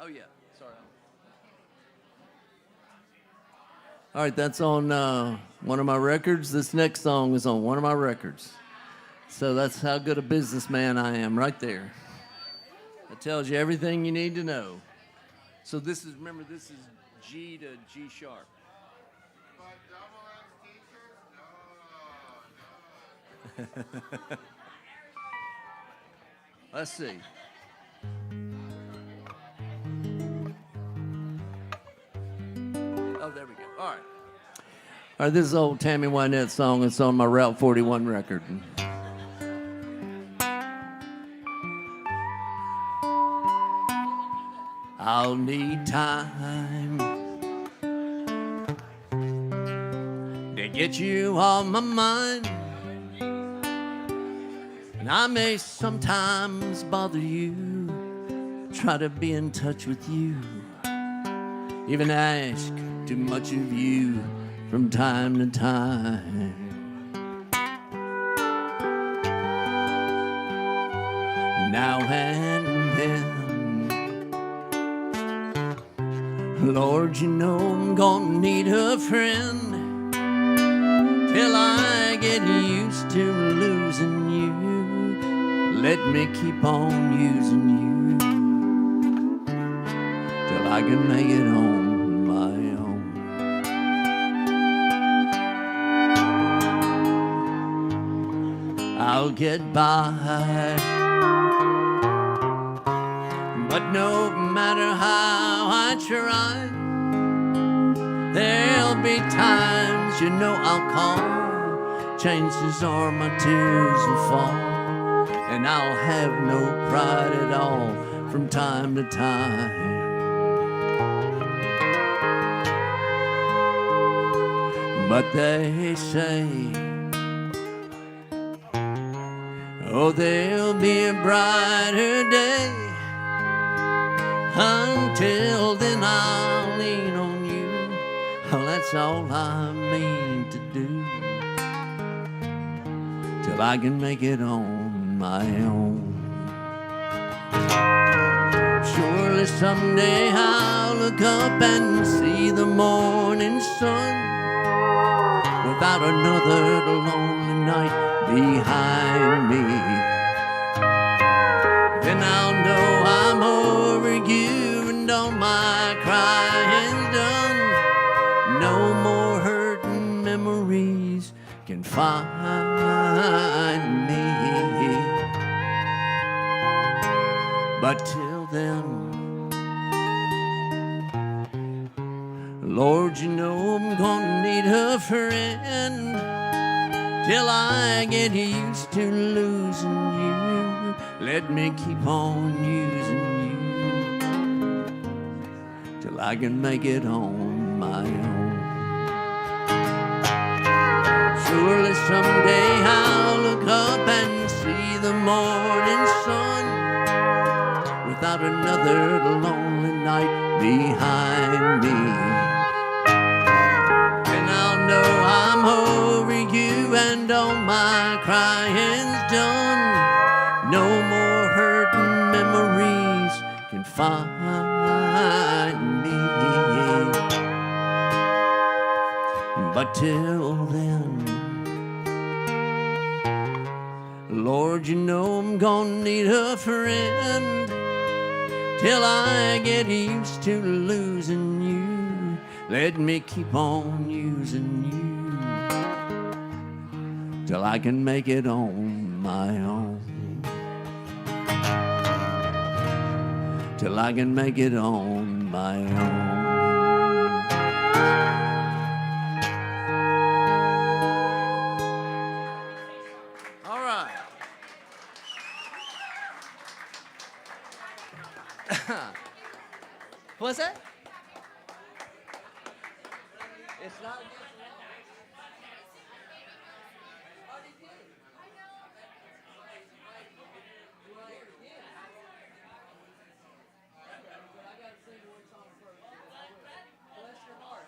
Oh, yeah. Sorry. All right, that's on one of my records. This next song is on one of my records. So that's how good a businessman I am right there. It tells you everything you need to know. So this is, remember, this is G to G sharp. Let's see. Oh, there we go. All right. All right, this is old Tammy Wynette song. It's on my Route 41 record. I'll need time to get you off my mind, and I may sometimes bother you, try to be in touch with you, even ask too much of you from time to time. Now and then, Lord, you know I'm gonna need a friend till I get used to losing you. Let me keep on using you till I can make it on my own. I'll get by, but no matter how I try, there'll be times you know I'll call. Chances are my tears will fall, and I'll have no pride at all from time to time. But they say, oh, there'll be a brighter day. Until then I'll lean on you. Oh, that's all I mean to do till I can make it on my own. Surely someday I'll look up and see the morning sun without another lonely night behind me. Then I'll know I'm over you and all my crying's done. No more hurting memories can find me. But till then, Lord, you know I'm gonna need a friend till I get used to losing you. Let me keep on using you till I can make it on my own. Surely someday I'll look up and see the morning sun without another lonely night behind me. And I'll know I'm over you and all my crying's done. No more hurting memories can find me. But till then, Lord, you know I'm gonna need a friend till I get used to losing you. Let me keep on using you till I can make it on my own. Till I can make it on my own. All right. What's that? It's not.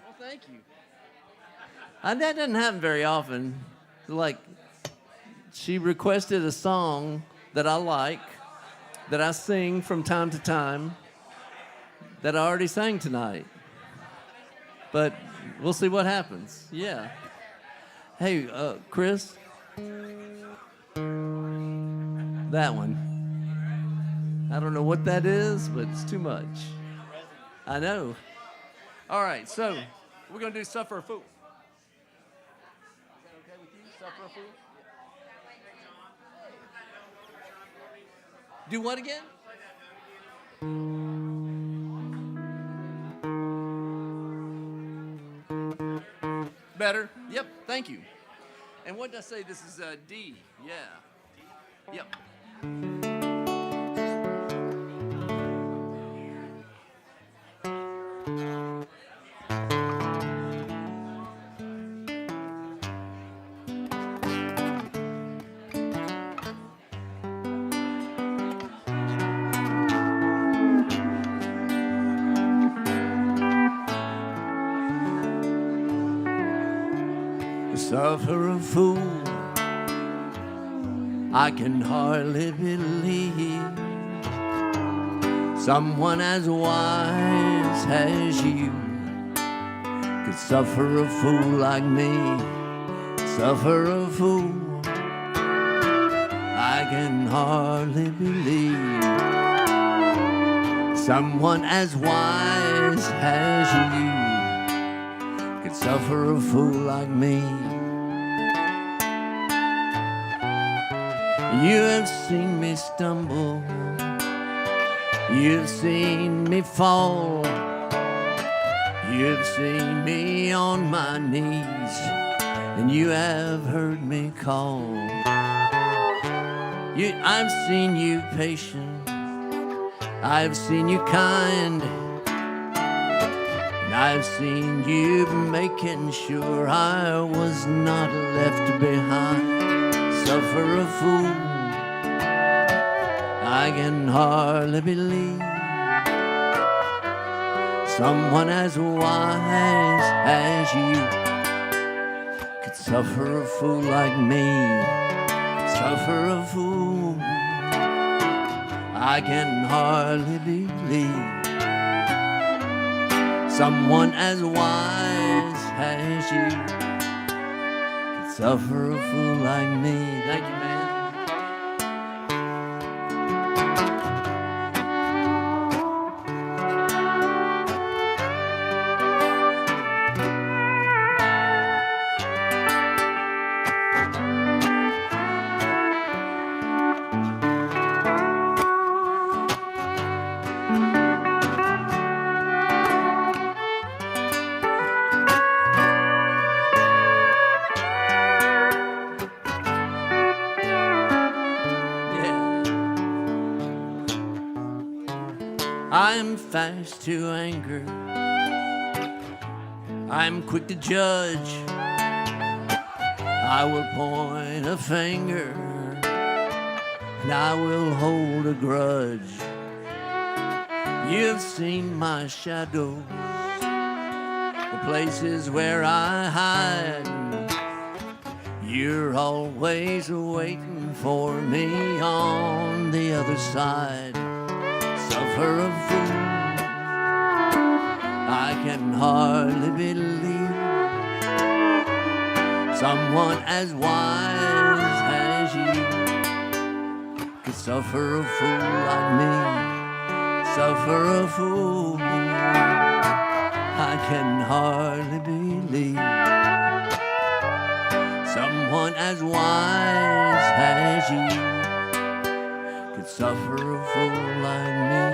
Well, thank you. And that doesn't happen very often. Like, she requested a song that I like, that I sing from time to time, that I already sang tonight. But we'll see what happens. Yeah. Hey, Chris. That one. I don't know what that is, but it's too much. I know. All right, so we're going to do Suffer a Fool. Is that okay with you? Suffer a Fool? Do what again? Better? Yep, thank you. And what did I say? This is D. Yeah. Yep. Suffer a fool, I can hardly believe someone as wise as you could suffer a fool like me. Suffer a fool, I can hardly believe someone as wise as you could suffer a fool like me. You have seen me stumble, you've seen me fall, you've seen me on my knees, and you have heard me call. I've seen you patient, I've seen you kind, and I've seen you making sure I was not left behind. Suffer a fool, I can hardly believe someone as wise as you could suffer a fool like me. Suffer a fool, I can hardly believe someone as wise as you could suffer a fool like me. Thank you, man. I'm fast to anger, I'm quick to judge, I will point a finger, and I will hold a grudge. You've seen my shadow, the places where I hide. You're always waiting for me on the other side. Suffer a fool, I can hardly believe someone as wise as you could suffer a fool like me. Suffer a fool, I can hardly believe someone as wise as you could suffer a fool like me.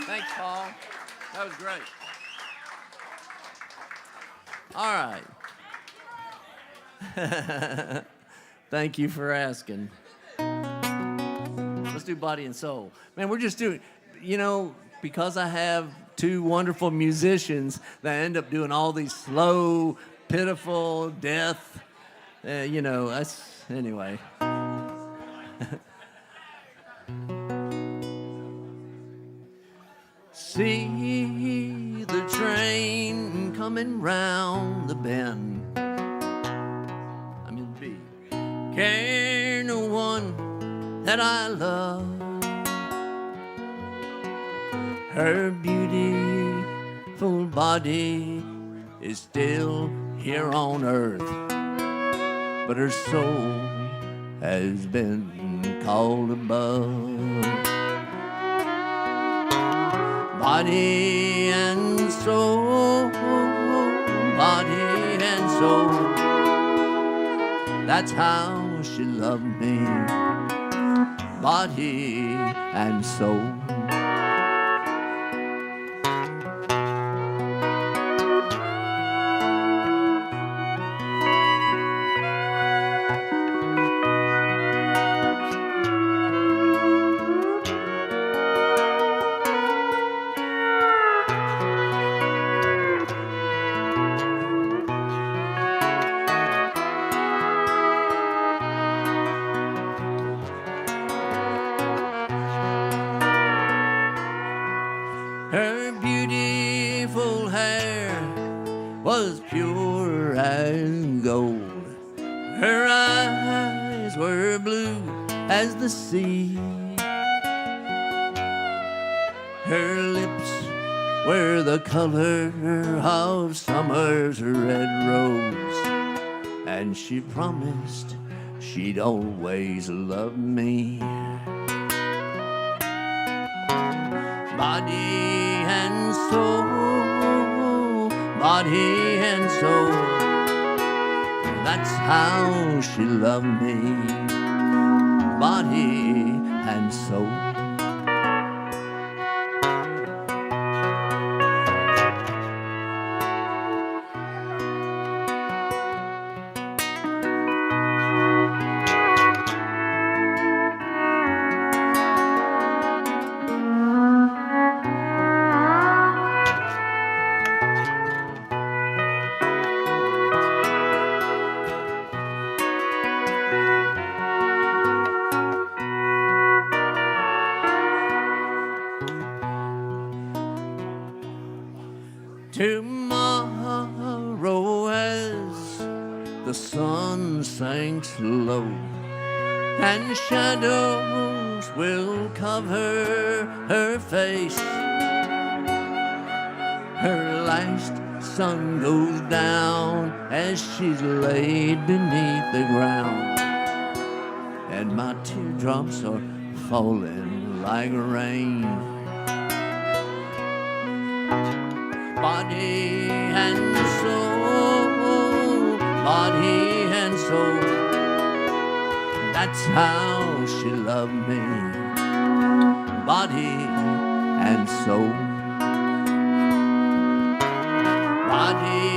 Thanks, Paul. That was great. All right. Thank you for asking. Let's do Body and Soul. Man, we're just doing, because I have two wonderful musicians that end up doing all these slow, pitiful, death, that's, anyway. See the train coming round the bend. I'm in B. Carrying the one that I love. Her beautiful body is still here on earth, but her soul has been called above. Body and soul, body and soul. That's how she loved me. Body and soul. Her beautiful hair was pure as gold. Her eyes were blue as the sea. Her lips were the color of summer's red rose. And she promised she'd always love me. Body and soul, body and soul. That's how she loved me. Body and soul. sun sinks low, and shadows will cover her face. Her last sun goes down as she's laid beneath the ground, and my teardrops are falling like rain. Body and soul, body and soul, that's how she loved me. Body and soul, body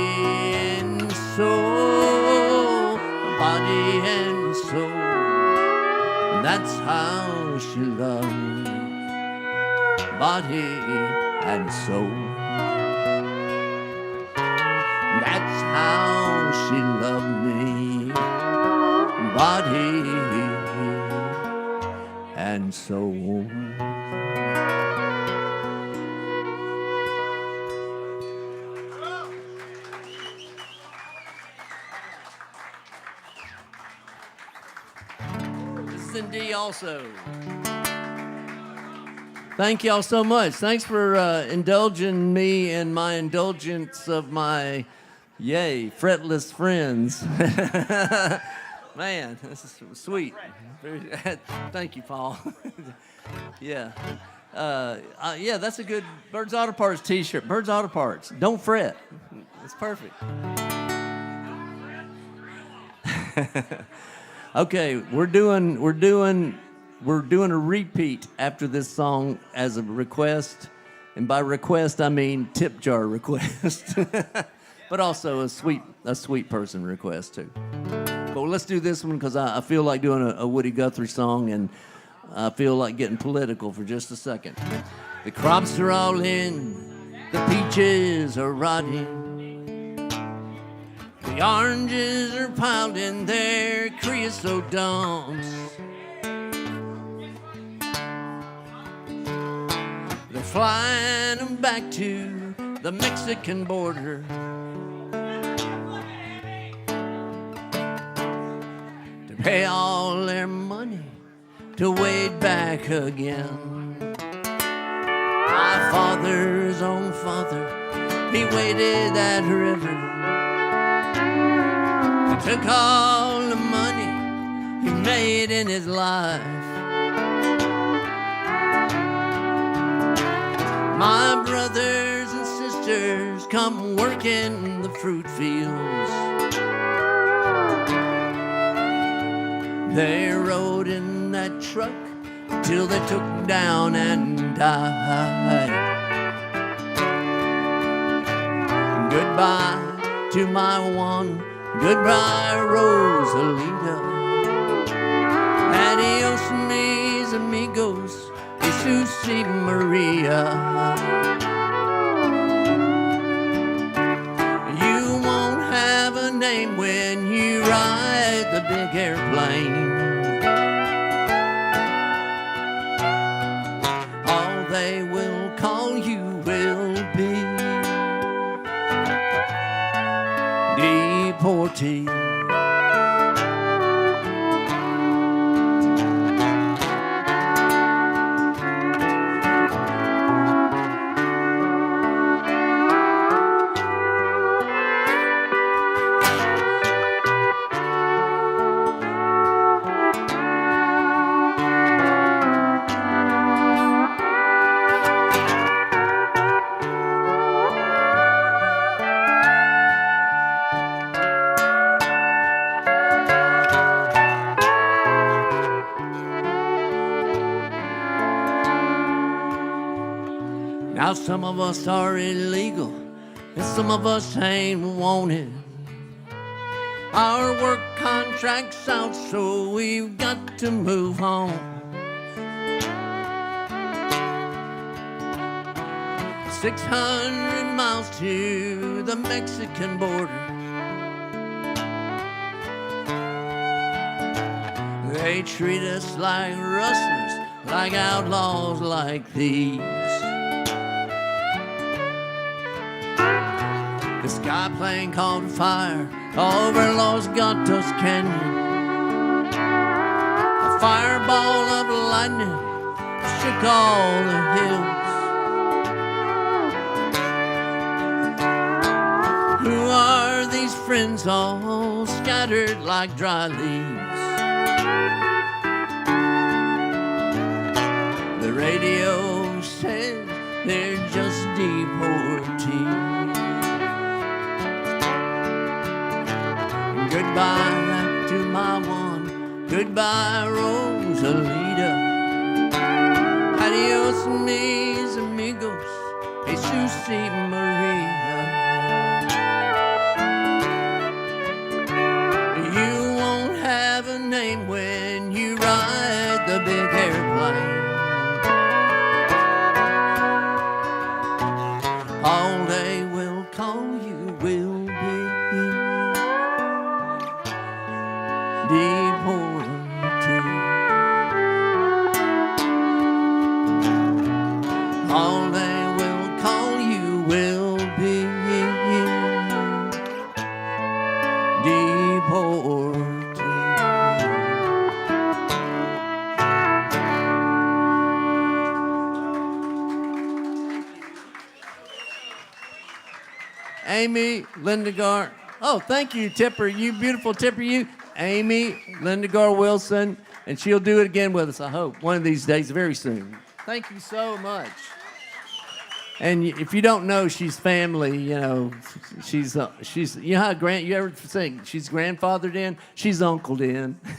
and soul, body and soul, that's how she loved me. Body and soul, that's how she loved me. Body and soul. This is in D also. Thank y'all so much. Thanks for indulging me in my indulgence of my, fretless friends. Man, this is sweet. Thank you, Paul. Yeah. Yeah, that's a good Birds Auto Parts t-shirt. Birds Auto Parts. Don't fret. It's perfect. Okay, we're doing a repeat after this song as a request, and by request I mean tip jar request, but also a sweet person request too. But let's do this one because I feel like doing a Woody Guthrie song, and I feel like getting political for just a second. The crops are all in, the peaches are rotting. The oranges are piled in their creosote dumps. They're flying them back to the Mexican border. To pay all their money to wade back again. My father's own father, he waded that river. Took all the money he made in his life. My brothers and sisters come work in the fruit fields. They rode in that truck till they took down and died. Goodbye to my one, goodbye, Rosalita. Adios, mis amigos, Jesus y Maria. You won't have a name when you ride the big airplane. All they will call you will be deportee. Now some of us are illegal, and some of us ain't wanted. Our work contract's out, so we've got to move on. 600 miles to the Mexican border. They treat us like rustlers, like outlaws, like thieves. The sky plane caught fire over Los Gatos Canyon. A fireball of lightning shook all the hills. Who are these friends all scattered like dry leaves? The radio says they're just deportees. Goodbye to my one, goodbye Rosalita. Adios mis amigos, Jesus y Maria. You won't have a name when you ride the big airplane. All they will call you will be deported. All they will call you will be deported. Amy Lindegar. Oh, thank you, Tipper. You beautiful Tipper. You, Amy Lindegar Wilson, and she'll do it again with us, I hope, one of these days, very soon. Thank you so much. And if you don't know, she's family. You know, she's you know how you ever think she's grandfathered in? She's uncled in. For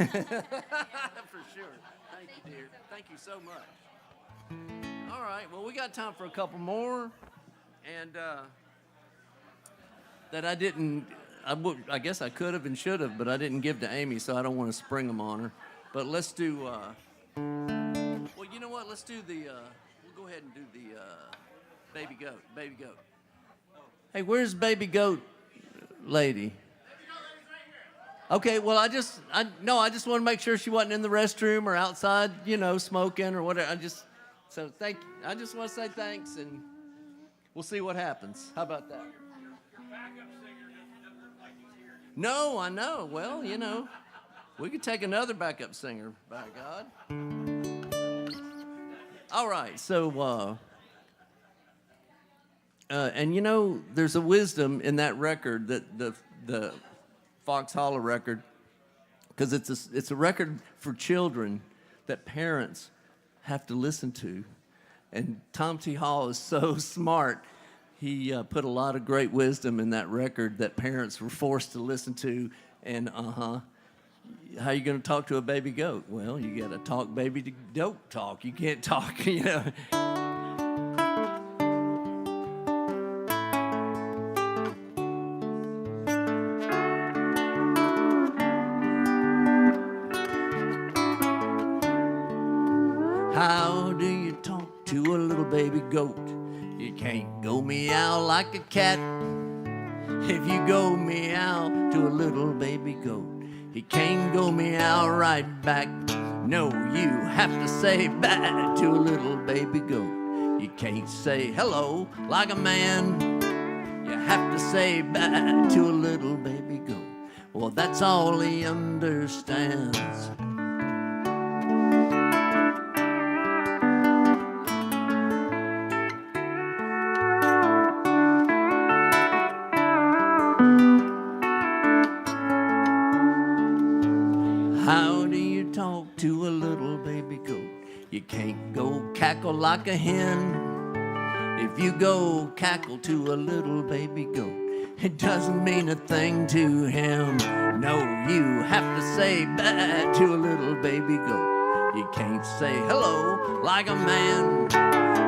sure. Thank you, dear. Thank you so much. All right. Well, we got time for a couple more, and that I didn't. I guess I could have and should have, but I didn't give to Amy, so I don't want to spring them on her. But let's do. Well, you know what? Let's do the. We'll go ahead and do the baby goat. Baby goat. Hey, where's baby goat lady? Okay. Well, I just want to make sure she wasn't in the restroom or outside, you know, smoking or whatever. I just want to say thanks, and we'll see what happens. How about that? No, I know. Well, you know, we could take another backup singer, by God. All right, so, and you know, there's a wisdom in that record, that the Fox Hollow record, because it's a record for children that parents have to listen to. And Tom T. Hall is so smart. He put a lot of great wisdom in that record that parents were forced to listen to. And how you going to talk to a baby goat? Well, you got to talk baby to goat talk. You can't talk, you know. How do you talk to a little baby goat? You can't go meow like a cat. If you go meow to a little baby goat, he can't go meow right back. No, you have to say bye to a little baby goat. You can't say hello like a man. You have to say bye to a little baby goat. Well, that's all he understands. How do you talk to a little baby goat? You can't go cackle like a hen. If you go cackle to a little baby goat, it doesn't mean a thing to him. No, you have to say bye to a little baby goat. You can't say hello like a man.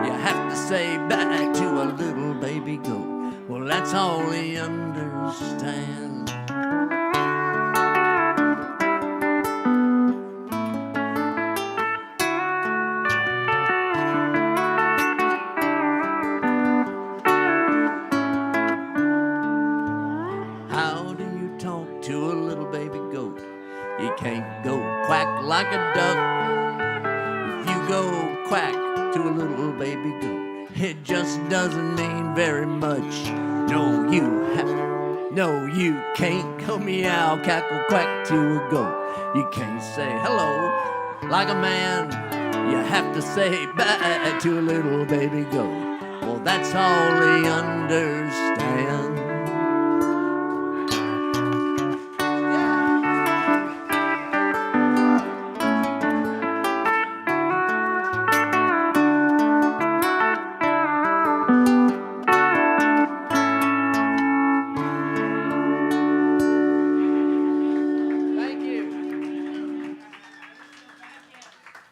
You have to say bye to a little baby goat. Well, that's all he understands. You can't go quack like a duck. If you go quack to a little baby goat, it just doesn't mean very much. No, you have No, you can't go meow, cackle, quack to a goat. You can't say hello like a man. You have to say bye to a little baby goat. Well, that's all they understand.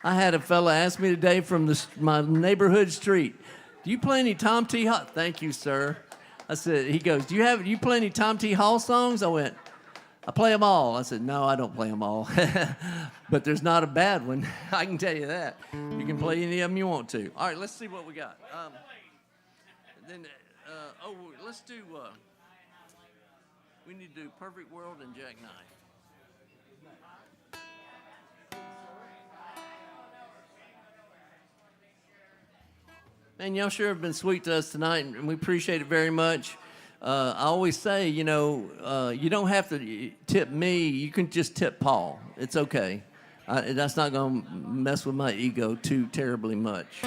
I had a fella ask me today from my neighborhood street, "Do you play any Tom T. Hall?" Thank you, sir. I said, he goes, "Do you play any Tom T. Hall songs?" I went, "I play them all." I said, "No, I don't play them all." But there's not a bad one. I can tell you that. You can play any of them you want to. All right, let's see what we got. Let's do, we need to do Perfect World and Jackknife. Man, y'all sure have been sweet to us tonight, and we appreciate it very much. I always say, you don't have to tip me. You can just tip Paul. It's okay. That's not going to mess with my ego too terribly much.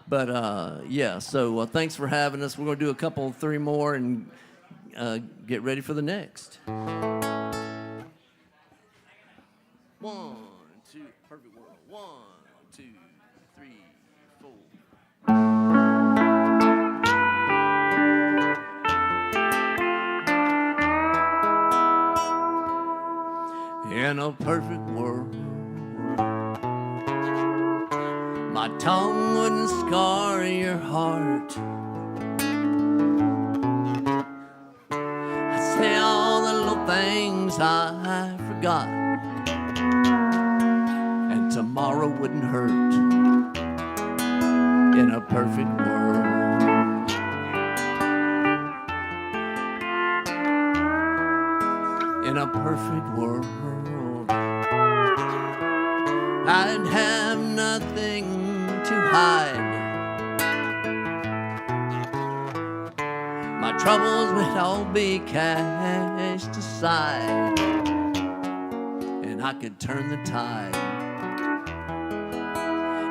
But, so thanks for having us. We're going to do three more, and get ready for the next. 1, 2, Perfect World. 1, 2, 3, 4. In a perfect world, my tongue wouldn't scar your heart. I'd say all the little things I forgot, and tomorrow wouldn't hurt. In a perfect world, in a perfect world, I'd have nothing to hide. My troubles would all be cast aside, and I could turn the tide.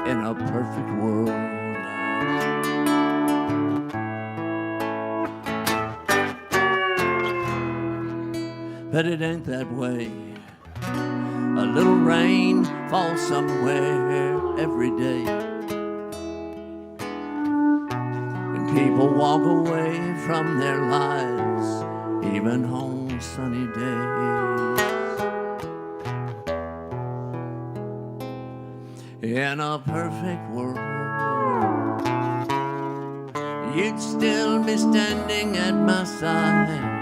In a perfect world. But it ain't that way. A little rain falls somewhere every day, and people walk away from their lives, even on sunny days. In a perfect world, you'd still be standing at my side.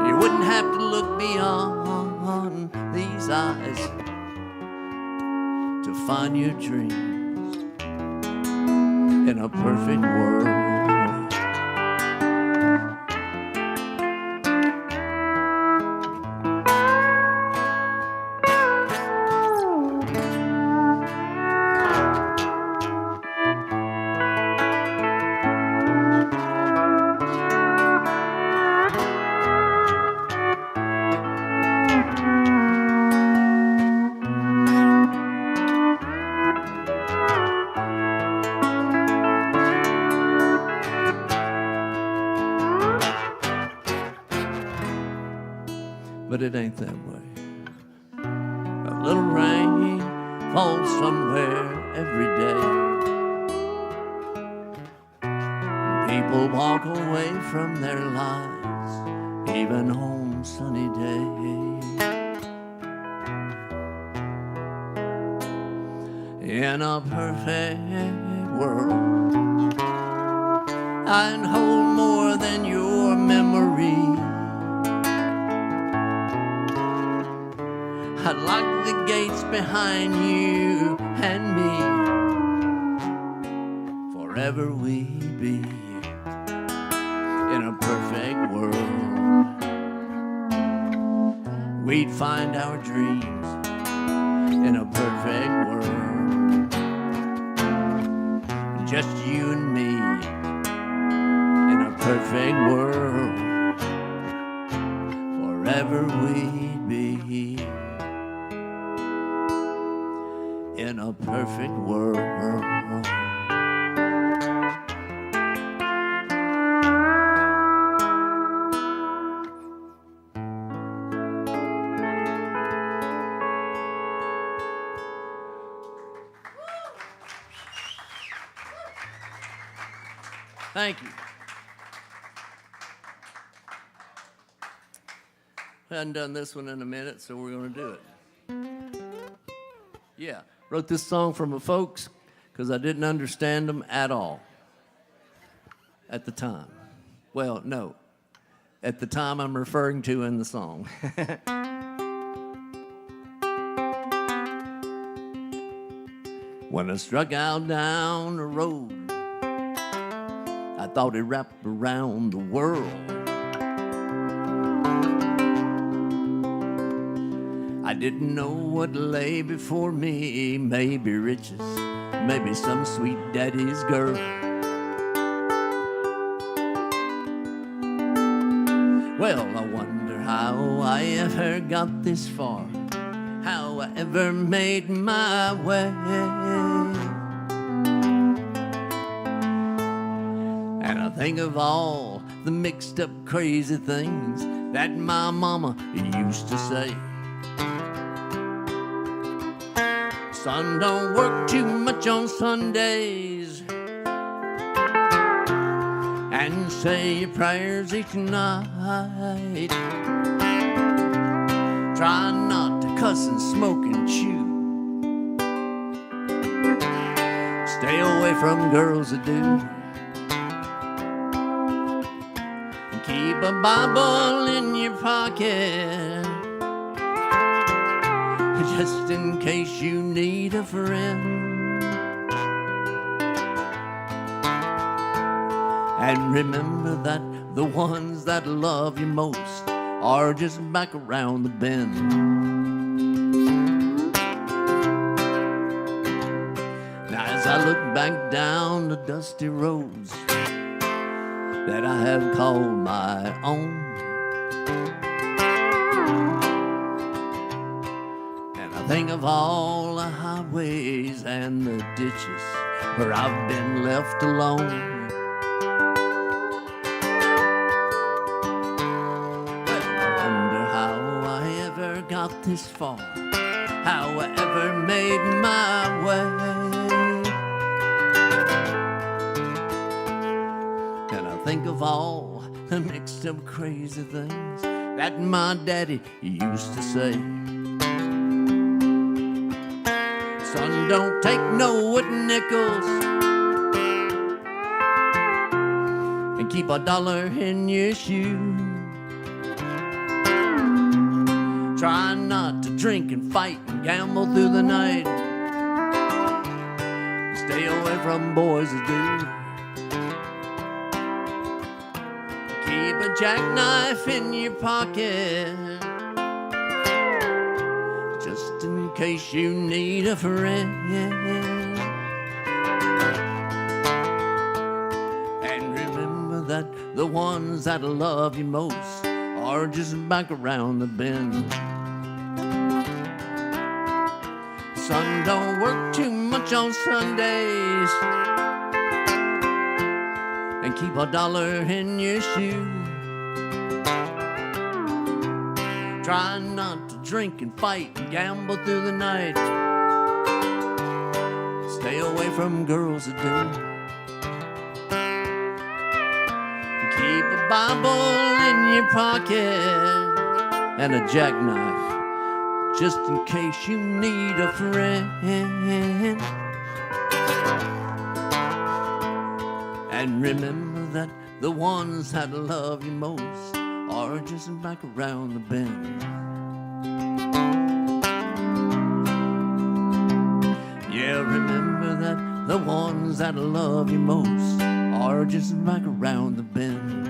You wouldn't have to look beyond these eyes to find your dreams. In a perfect world. But it ain't that way. A little rain falls somewhere every day, and people walk away from their lives, even on sunny days. In a perfect world, I'd hold more than your memory. I'd lock the gates behind you and me. Forever we'd be in a perfect world. We'd find our dreams in a perfect world. Just you and me perfect world, forever we'd be in a perfect world. Thank you. I hadn't done this one in a minute, so we're going to do it. Yeah, wrote this song for my folks because I didn't understand them at all at the time. Well, no, at the time I'm referring to in the song. When I struck out down the road, I thought it wrapped around the world. I didn't know what lay before me, maybe riches, maybe some sweet daddy's girl. Well, I wonder how I ever got this far, how I ever made my way. And I think of all the mixed up crazy things that my mama used to say. Son, don't work too much on Sundays and say your prayers each night. Try not to cuss and smoke and chew. Stay away from girls that do. And keep a Bible in your pocket, just in case you need a friend. And remember that the ones that love you most are just back around the bend. Now as I look back down the dusty roads that I have called my own, think of all the highways and the ditches where I've been left alone. Well, I wonder how I ever got this far, how I ever made my way. And I think of all the mixed up crazy things that my daddy used to say. Son, don't take no wooden nickels and keep $1 in your shoe. Try not to drink and fight and gamble through the night. Stay away from boys that do. Keep a jackknife in your pocket, just in case you need a friend. And remember that the ones that love you most are just back around the bend. Son, don't work too much on Sundays and keep $1 in your shoe. Try not to drink and fight and gamble through the night. Stay away from girls that do. Keep a Bible in your pocket and a jackknife, just in case you need a friend. And remember that the ones that love you most are just back around the bend. Yeah, remember that the ones that love you most are just back around the bend.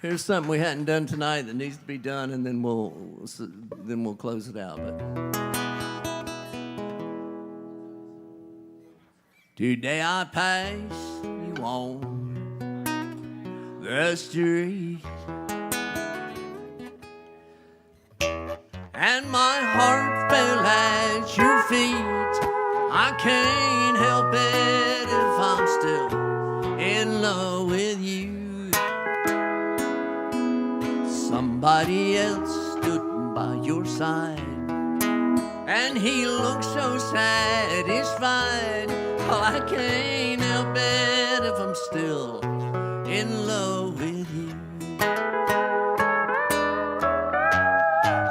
Here's something we hadn't done tonight that needs to be done, and then we'll close it out. But today I pass you on the street, and my heart fell at your feet. I can't help it if I'm still in love with you. Somebody else stood by your side, and he looked so satisfied. Well, I can't help it if I'm still in love with you.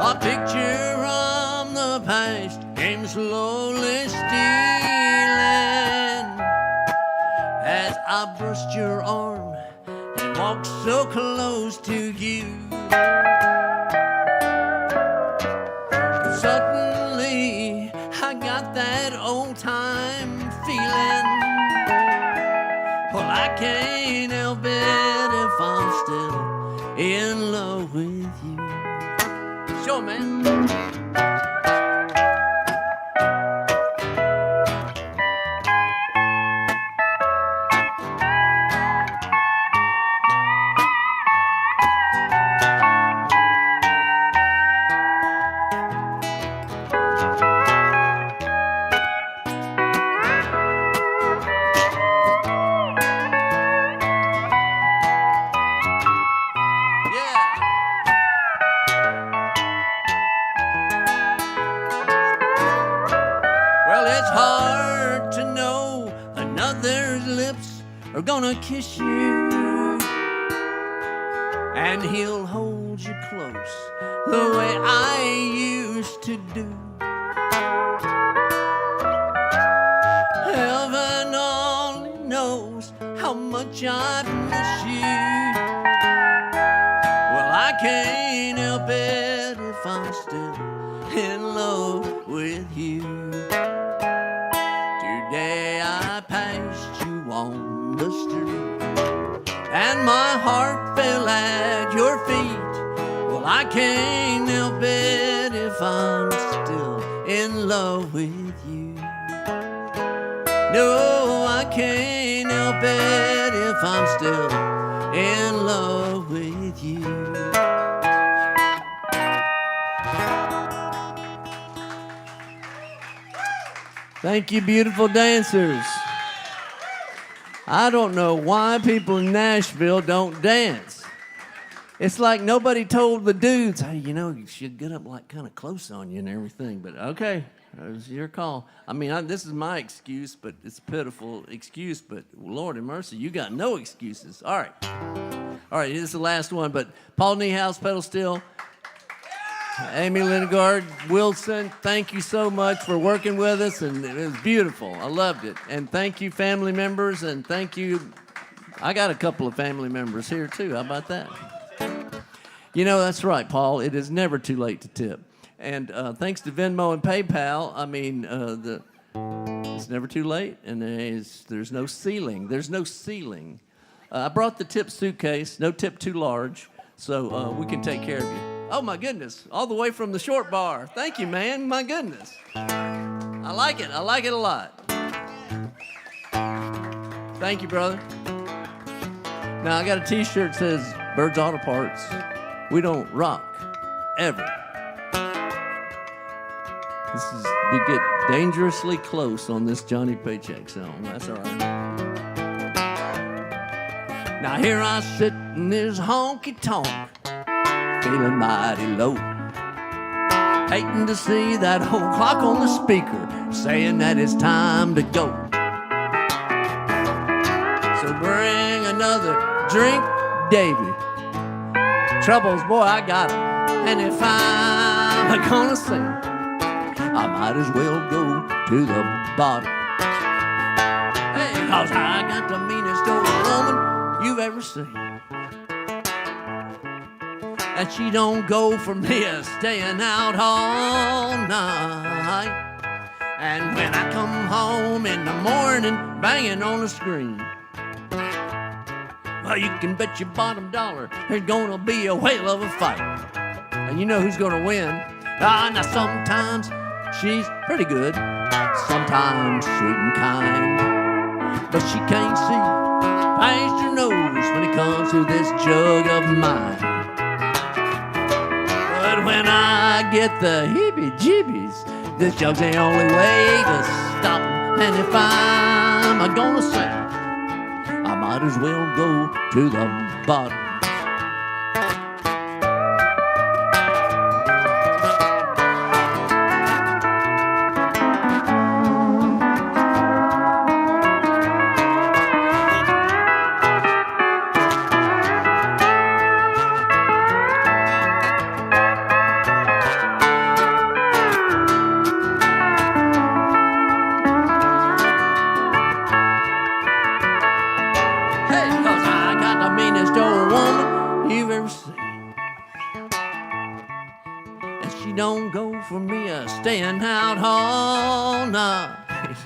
A picture from the past came slowly stealing as I brushed your arm and walked so close to you. Suddenly, I got that old time feeling. Well, I can't help it if I'm still in love with you. Sure, man. Are gonna kiss you, and he'll hold you close the way I used to do. Heaven only knows how much I miss you. Well, I can't help it if I'm still in love with you. Today I passed you on the street, and my heart fell at your feet. Well, I can't help it if I'm still in love with you. No, I can't help it if I'm still in love with you. Thank you, beautiful dancers. I don't know why people in Nashville don't dance. It's like nobody told the dudes, hey, you know, you should get up like kind of close on you and everything. But okay, it was your call. I mean, this is my excuse, but it's a pitiful excuse. But Lord have mercy, you got no excuses. All right, here's the last one. But Paul Niehaus, pedal steel. Amy Lindgaard, Wilson, thank you so much for working with us, and it was beautiful. I loved it. And thank you, family members, and thank you. I got a couple of family members here, too. How about that? You know, that's right, Paul. It is never too late to tip. And thanks to Venmo and PayPal, I mean, it's never too late, and there's no ceiling. There's no ceiling. I brought the tip suitcase, no tip too large, so we can take care of you. Oh, my goodness. All the way from the short bar. Thank you, man. My goodness. I like it. I like it a lot. Thank you, brother. Now, I got a T-shirt that says, Birds Auto Parts. We don't rock. Ever. We get dangerously close on this Johnny Paycheck song. That's all right. Now, here I sit in this honky-tonk, feeling mighty low, hating to see that whole clock on the speaker saying that it's time to go. So bring another drink, Davy. Troubles, boy, I got 'em. And if I'm gonna sing, I might as well go to the bottom. Hey, 'cause I got the meanest old woman you've ever seen. And she don't go from here staying out all night. And when I come home in the morning, banging on the screen, Well, you can bet your bottom dollar there's gonna be a whale of a fight. And you know who's gonna win. Now sometimes she's pretty good, sometimes sweet and kind, but she can't see past her nose when it comes to this jug of mine. But when I get the heebie-jeebies, this jug's the only way to stop 'em. And if I'm gonna sing, I might as well go to the bottom. Hey, 'cause I got the meanest old woman you've ever seen. And she don't go for me staying out all night.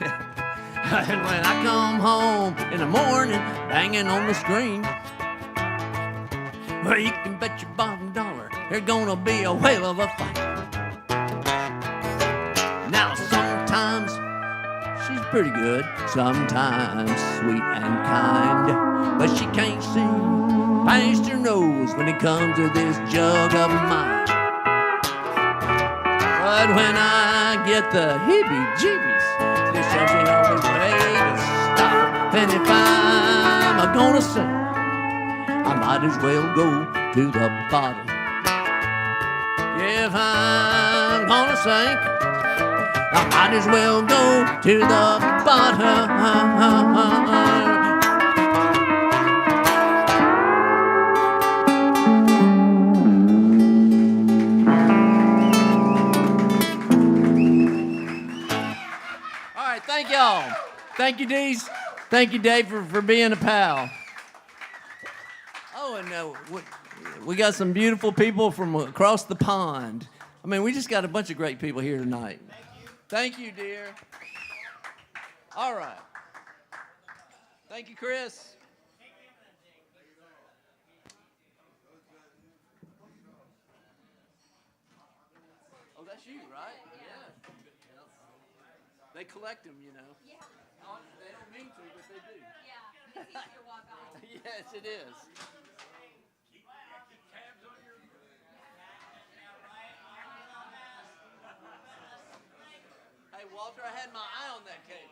And when I come home in the morning, banging on the screen, well, you can bet your bottom dollar there's gonna be a whale of a fight. Now, sometimes she's pretty good, sometimes sweet and kind, but she can't see past her nose when it comes to this jug of mine. But when I get the heebie-jeebies, this jug's the only way to stop. And if I'm gonna sing, I might as well go to the bottom. If I'm gonna sing, I might as well go to the bottom. All right, thank y'all. Thank you, Deez. Thank you, Dave, for being a pal. Oh, and we got some beautiful people from across the pond. I mean, we just got a bunch of great people here tonight. Thank you, dear. All right. Thank you, Chris. Oh, that's you, right? Yeah. They collect them, you know. Yeah. They don't mean to, but they do. Yeah. It's easy to walk off. Yes, it is. Hey, Walter, I had my eye on that cake.